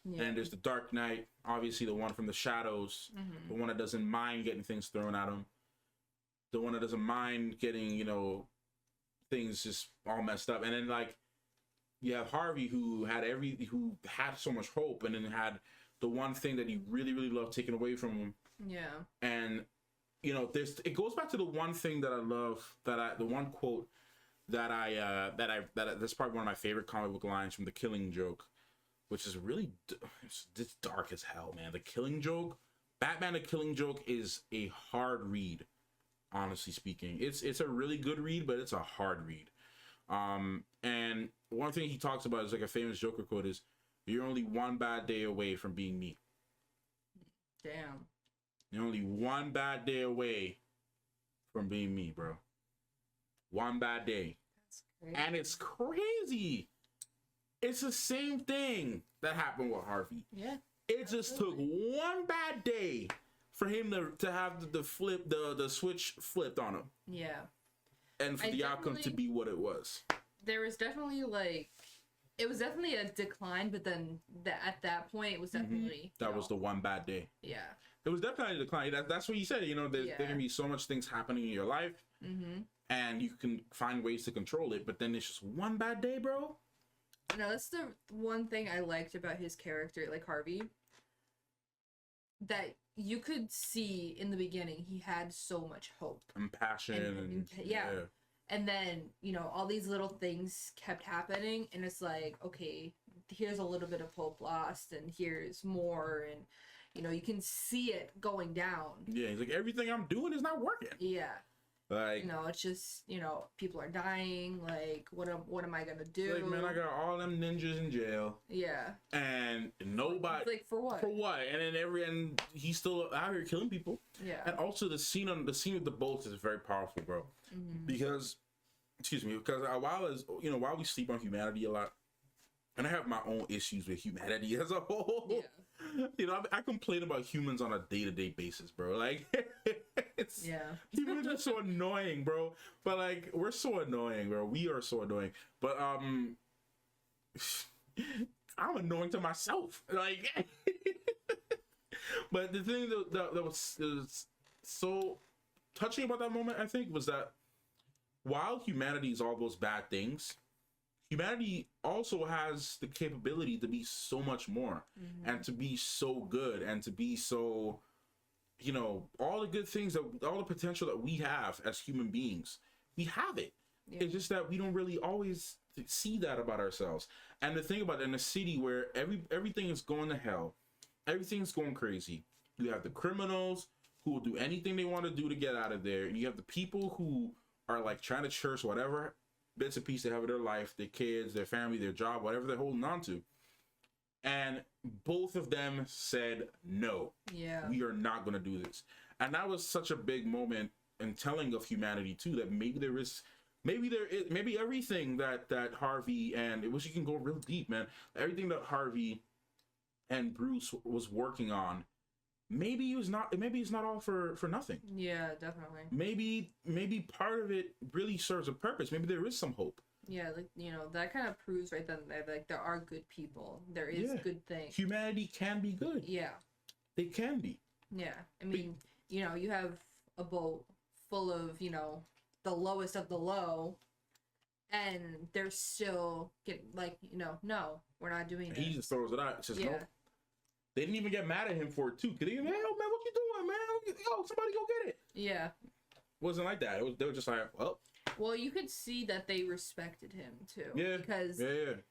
and there's the Dark Knight, obviously the one from the shadows, the one that doesn't mind getting things thrown at him, the one that doesn't mind getting, you know, things just all messed up, and then like you have Harvey who had so much hope, and then had the one thing that he really loved taken away from him. Yeah. And you know, it goes back to the one thing that I love, the one quote that's probably one of my favorite comic book lines from The Killing Joke, which is really it's dark as hell, man. The Killing Joke, Batman: The Killing Joke is a hard read, honestly speaking. It's a really good read, but it's a hard read. And one thing he talks about is like a famous Joker quote is, "You're only one bad day away from being me." Damn. You're only one bad day away from being me, bro. One bad day. That's crazy. And it's crazy. It's the same thing that happened with Harvey. Yeah. It just took one bad day for him to have the switch flipped on him. Yeah. And for the outcome to be what it was. There was definitely it was definitely a decline, but then at that point it was definitely that was the one bad day. Yeah. It was definitely a decline. That's what he said. You know, there can be so much things happening in your life, and you can find ways to control it. But then it's just one bad day, bro. No, that's the one thing I liked about his character, like Harvey, that you could see in the beginning he had so much hope and passion, and yeah. And then, you know, all these little things kept happening, and it's like, okay, here's a little bit of hope lost, and here's more, and, you know, you can see it going down. Yeah, he's like, everything I'm doing is not working. Yeah. Like, you know, it's just, you know, people are dying. Like, what am I gonna do? Like, man, I got all them ninjas in jail. Yeah. And nobody. It's like, for what? For what? And then he's still out here killing people. Yeah. And also the scene with the boats is very powerful, bro. Mm-hmm. Because while we sleep on humanity a lot, and I have my own issues with humanity as a whole. Yeah. You know, I complain about humans on a day-to-day basis, bro. Like, humans are so annoying, bro. But like, we're so annoying, bro. We are so annoying. But I'm annoying to myself. Like, but the thing that was so touching about that moment, I think, was that while humanity is all those bad things, humanity also has the capability to be so much more, and to be so good, and to be so, you know, all the good things, all the potential that we have as human beings, we have it. Yeah. It's just that we don't really always see that about ourselves. And the thing about it, in a city where everything is going to hell, everything's going crazy, you have the criminals who will do anything they want to do to get out of there, and you have the people who are like trying to cherish whatever bits and pieces they have of their life, their kids, their family, their job, whatever they're holding on to. And both of them said, no, we are not going to do this. And that was such a big moment and telling of humanity too, that maybe everything that Harvey, and it was, you can go real deep, man, everything that Harvey and Bruce was working on, maybe it's not all for nothing. Yeah, definitely. Maybe part of it really serves a purpose. Maybe there is some hope. Yeah, like, you know, that kind of proves right then that, like, there are good people. There is good things. Humanity can be good. Yeah. They can be. Yeah. I mean, you know, you have a boat full of, you know, the lowest of the low, and they're still getting, like, you know, no, we're not doing it. He just throws it out. Says, no. They didn't even get mad at him for it too. Cause they, hey, man, what you doing, man? Yo, somebody go get it. Yeah. Wasn't like that. They were just like, well. Well, you could see that they respected him too. Yeah. Because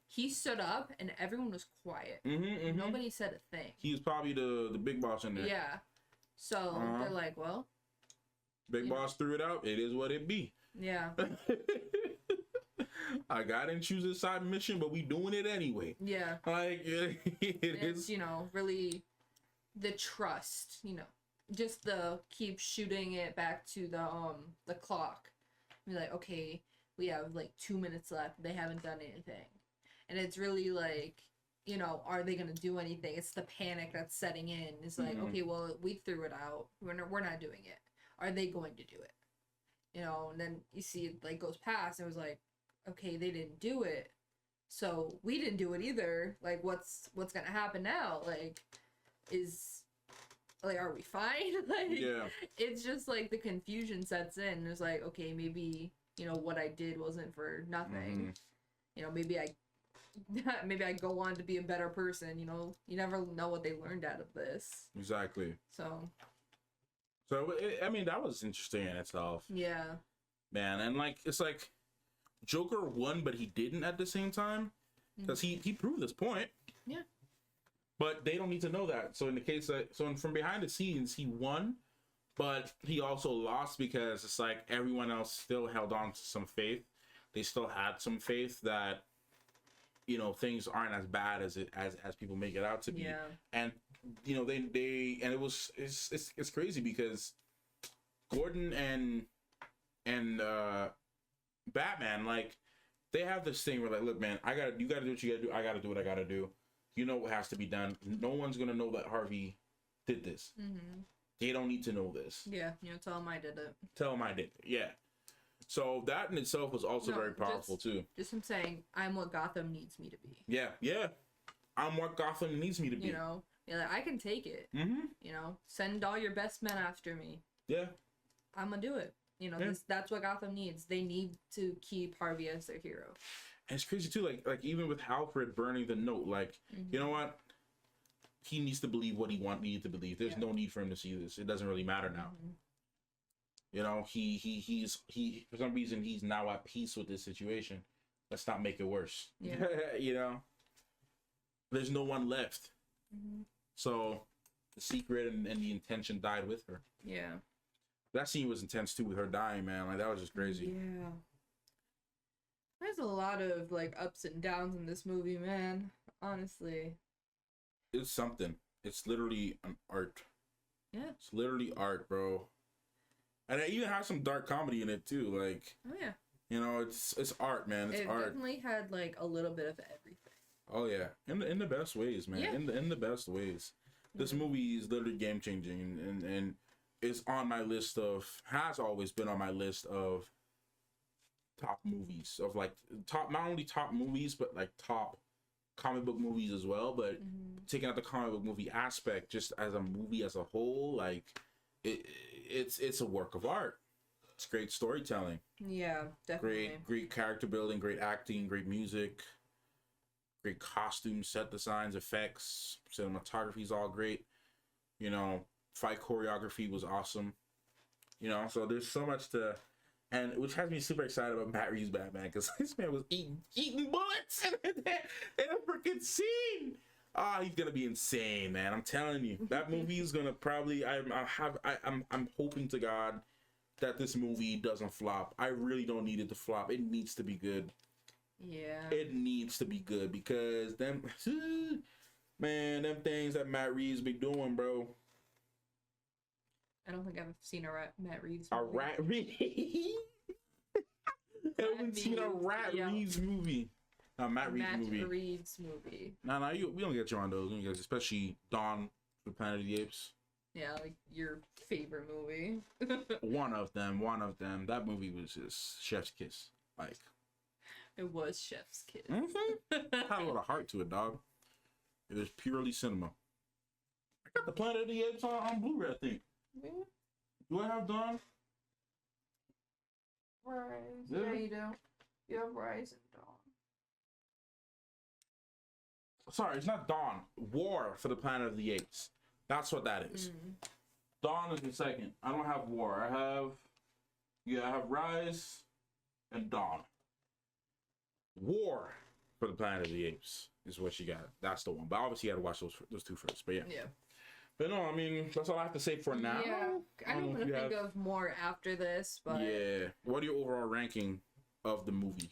he stood up and everyone was quiet. Nobody said a thing. He was probably the big boss in there. Yeah. So they're like, well. Big boss threw it out. It is what it be. Yeah. I didn't choose a side mission, but we doing it anyway. Yeah. Like, it's, you know, really the trust, you know, just the keep shooting it back to the clock. Be like, okay, we have like 2 minutes left. They haven't done anything. And it's really like, you know, are they going to do anything? It's the panic that's setting in. It's like, okay, well, we threw it out. We're not doing it. Are they going to do it? You know, and then you see it like goes past. And it was like, okay, they didn't do it, so we didn't do it either. Like, what's gonna happen now? Like, are we fine? Like, yeah. It's just like the confusion sets in. It's like, okay, maybe, you know, what I did wasn't for nothing. You know, maybe I go on to be a better person. You know, you never know what they learned out of this. Exactly. So I mean, that was interesting in itself. Yeah. Man, and like, it's like, Joker won, but he didn't at the same time, because he proved his point. Yeah. But they don't need to know that. So in the case that, from behind the scenes, he won, but he also lost because it's like everyone else still held on to some faith. They still had some faith that, you know, things aren't as bad as people make it out to be. Yeah. And you know, it's crazy because Gordon and Batman, like, they have this thing where, like, look, man, you gotta do what you gotta do. I gotta do what I gotta do. You know what has to be done. No one's gonna know that Harvey did this. They don't need to know this. Yeah, you know, tell him I did it. Tell him I did it. Yeah. So that in itself was also very powerful too. Just him saying, "I'm what Gotham needs me to be." Yeah, yeah. I'm what Gotham needs me to be. You know, like, I can take it. You know, send all your best men after me. Yeah. I'm gonna do it. You know, that's what Gotham needs. They need to keep Harvey as their hero. And it's crazy too, like even with Alfred burning the note, like, you know what? He needs to believe what he needed to believe. There's no need for him to see this. It doesn't really matter now. You know, he for some reason he's now at peace with this situation. Let's not make it worse. Yeah. You know, there's no one left. Mm-hmm. So the secret and the intention died with her. Yeah. That scene was intense too with her dying, man. Like that was just crazy. Yeah. There's a lot of like ups and downs in this movie, man. Honestly. It's something. It's literally an art. Yeah. It's literally art, bro. And it even has some dark comedy in it too. Like, Oh yeah. you know, it's art, man. It's It art. definitely had like a little bit of everything. Oh yeah, in the best ways, man. Yeah. In the best ways. This movie is literally game changing, and it's on my list of, has always been on my list of top movies, of like top, not only top movies but like top comic book movies as well. But taking out the comic book movie aspect, just as a movie as a whole, like it's a work of art. It's great storytelling. Yeah, definitely. Great character building, great acting, great music, great costumes, set designs, effects, cinematography is all great. You know, fight choreography was awesome. You know, so there's so much to, and which has me super excited about Matt Reeves' Batman, because this man was eating bullets in a freaking scene. Ah, he's gonna be insane, man. I'm telling you, that movie is gonna probably. I'm hoping to God that this movie doesn't flop. I really don't need it to flop. It needs to be good. Yeah. It needs to be good, because them, man, them things that Matt Reeves be doing, bro. I don't think I've seen a Matt Reeves A movie. Rat Reeves. I haven't seen a Rat Reeves movie. A Matt Reeves movie. Matt Reeves movie. Nah, we don't get you on those. We don't get, especially Dawn, the Planet of the Apes. Yeah, like your favorite movie. One of them. That movie was just chef's kiss. Like, it was chef's kiss. Had a lot of heart to it, dog. It was purely cinema. I got the Planet of the Apes on Blu-ray, I think. Yeah. Do I have Dawn? Rise. Yeah. Yeah, you do. You have Rise and Dawn. Sorry, it's not Dawn. War for the Planet of the Apes. That's what that is. Dawn is the second. I don't have War. I have Rise and Dawn. War for the Planet of the Apes is what you got. That's the one. But obviously you gotta watch those two first. But yeah. Yeah. But no, I mean, that's all I have to say for now. Yeah. I don't want to think have... of more after this, but Yeah. What are your overall ranking of the movie?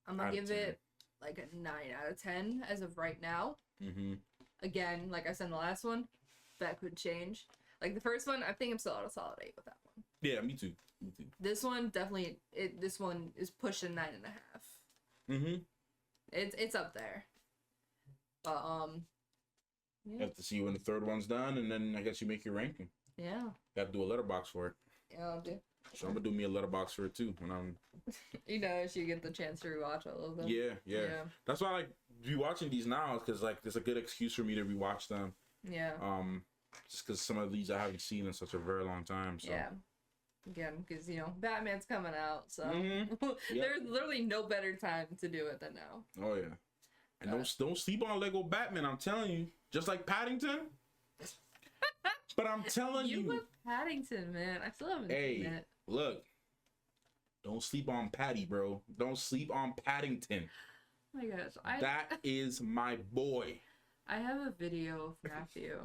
I'm gonna give it like a 9 out of 10 as of right now. Mm-hmm. Again, like I said in the last one, that could change. Like the first one, I think I'm still at a solid 8 with that one. Yeah, me too. This one definitely. This one is pushing 9.5. Mm-hmm. It's up there. But yeah. You have to see when the third one's done, and then I guess you make your ranking. Yeah. Got to do a letterbox for it. Yeah, I'll do. So I'm gonna do me a letterbox for it too when I'm. You know, as you get the chance to rewatch all of them. Yeah. That's why I like rewatching these now, because like there's a good excuse for me to rewatch them. Yeah. Just because some of these I haven't seen in such a very long time. So. Yeah. Again, because you know Batman's coming out, so Yep. there's literally no better time to do it than now. Oh yeah. And don't sleep on Lego Batman. I'm telling you, just like Paddington. But I'm telling you. You with Paddington, man. I still haven't seen it. Look. Don't sleep on Patty, bro. Don't sleep on Paddington. Oh my gosh. That is my boy. I have a video of Matthew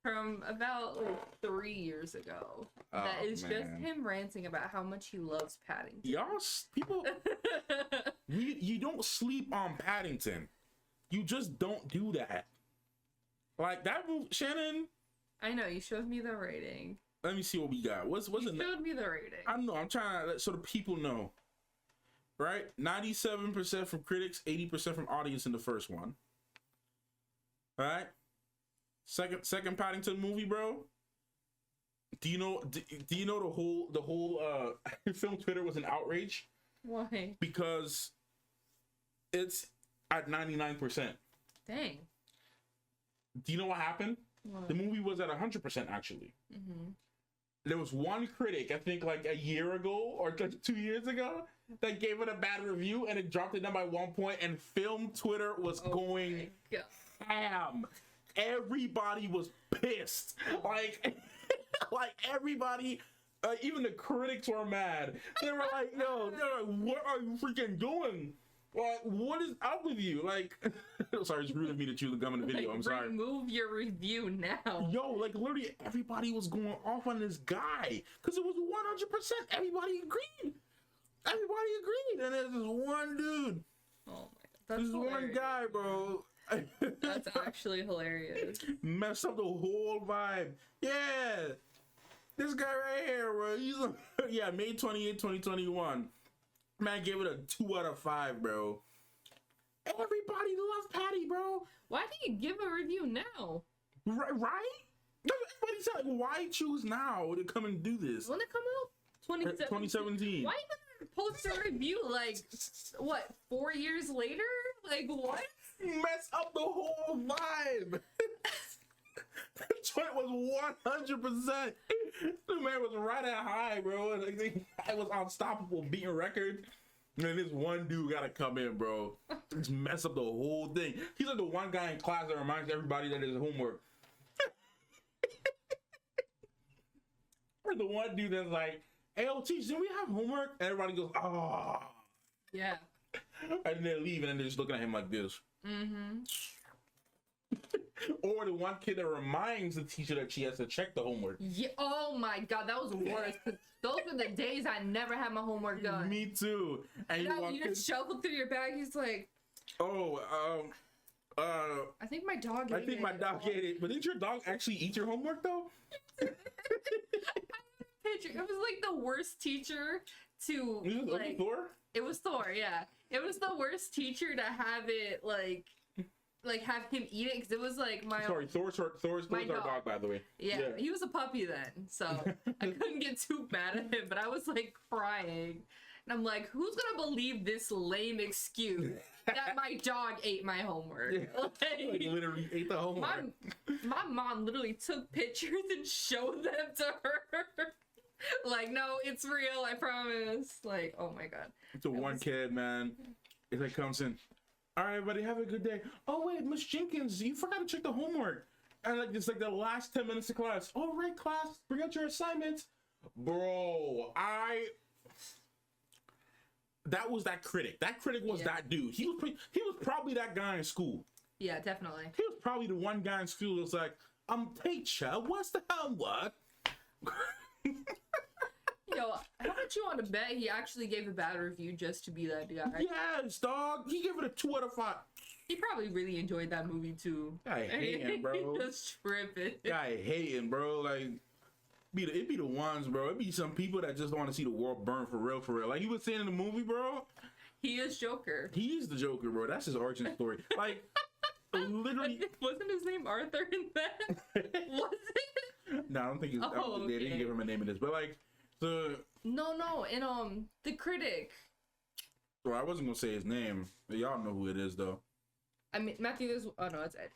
from about like 3 years ago. That is just him ranting about how much he loves Paddington. Y'all, people, you don't sleep on Paddington. You just don't do that. Like that movie, Shannon. I know, you showed me the rating. Let me see what we got. What's you it? showed me the rating. I know. I'm trying to so the people know. Right? 97% from critics, 80% from audience in the first one. All right? Second Paddington movie, bro. Do you know the whole film Twitter was an outrage? Why? Because it's at 99%. Dang. Do you know what happened? What? The movie was at 100% actually. Mm-hmm. There was one critic, I think like a year ago or like 2 years ago, that gave it a bad review and it dropped it down by 1 point, and film Twitter was going ham. Everybody was pissed. Like everybody Even the critics were mad. They were like, yo, they're like, what are you freaking doing? Like, what is up with you? Like, sorry, it's rude of me to chew the gum in the video. Like, I'm sorry. remove your review now. Yo, like, literally everybody was going off on this guy because it was 100%. Everybody agreed. Everybody agreed. And there's this one dude. Oh my god. That's This hilarious. one guy, bro. That's actually hilarious. Messed up the whole vibe. Yeah. This guy right here, bro. He's yeah, May 28, 2021. Man gave it a 2 out of 5, bro. Everybody loves Patty, bro. Why do you give a review now? Right? Everybody said, like, why choose now to come and do this? When it come out? 2017. Why you gonna post a review like, what, 4 years later? Like, what? Mess up the whole vibe. The joint was 100%. The man was right at high, bro. Like, it was unstoppable, beating record. And then this one dude gotta come in, bro. Just mess up the whole thing. He's like the one guy in class that reminds everybody that it's homework. Or the one dude that's like, hey, teacher, did we have homework? And everybody goes, oh. Yeah. And they're leaving and they're just looking at him like this. Mm-hmm. Or the one kid that reminds the teacher that she has to check the homework. Yeah. Oh my god, that was worse. Those were the days I never had my homework done. Me too. And you just shuffle through your bag. He's like, oh, I think my dog ate it. I think my dog ate it. But didn't your dog actually eat your homework though? Picture. It was like the worst teacher to like. Thor? It was Thor. Yeah, it was the worst teacher to have it like have him eat it because it was like my. Sorry, Thor's our dog, by the way. Yeah, he was a puppy then, so I couldn't get too mad at him. But I was like crying, and I'm like, who's gonna believe this lame excuse that my dog ate my homework? Like literally ate the homework. My mom literally took pictures and showed them to her. Like, no, it's real, I promise. Like, oh my god. It's a one kid, man. It's like comes in. All right, buddy, have a good day. Oh wait, Miss Jenkins, you forgot to check the homework. And like it's like the last 10 minutes of class. All right, class, bring out your assignments. Bro, that was that critic. That critic was that dude. He was probably that guy in school. Yeah, definitely. He was probably the one guy in school that was like, teacher, what's the homework? Yo, how much you want to bet he actually gave a bad review just to be that guy? Yes, dog. He gave it a 2 out of 5. He probably really enjoyed that movie too. Guy hating, bro. Just tripping. Guy hating, bro. Like, it be the ones, bro. It be some people that just want to see the world burn for real, for real. Like he was saying in the movie, bro. He is Joker. He's the Joker, bro. That's his origin story. Like, literally. Wasn't his name Arthur in that? Was it? No, I don't think they didn't give him a name in this, but like. No, and the critic. Well, I wasn't gonna say his name, but y'all know who it is, though. I mean, Matthew. No, it's Ed.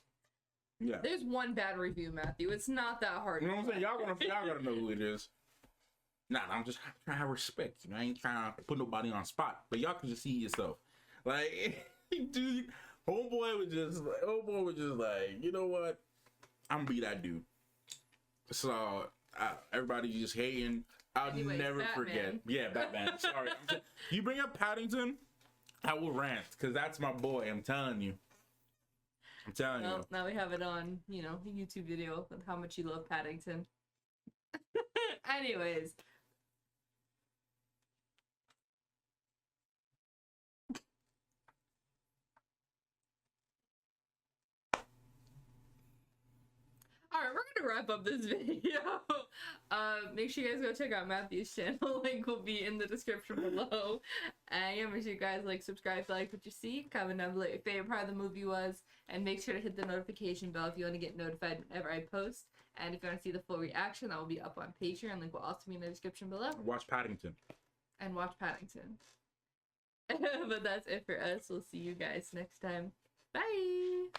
Yeah. There's one bad review, Matthew. It's not that hard. You know what I'm saying? Y'all gotta know who it is. Nah, I'm just trying to have respect. You know, I ain't trying to put nobody on spot, but y'all can just see yourself. Like, dude, homeboy was just like, you know what? I'm gonna be that dude. So everybody just hating. I'll never forget. Yeah, Batman. Sorry. You bring up Paddington, I will rant because that's my boy. I'm telling you. Well, now we have it on, a YouTube video with how much you love Paddington. Anyways. Alright, we're gonna wrap up this video. Make sure you guys go check out Matthew's channel. Link will be in the description below. And yeah, make sure you guys subscribe if you like what you see. Comment down below what your favorite part of the movie was. And make sure to hit the notification bell if you want to get notified whenever I post. And if you want to see the full reaction, that will be up on Patreon. Link will also be in the description below. Watch Paddington. And watch Paddington. But that's it for us. We'll see you guys next time. Bye!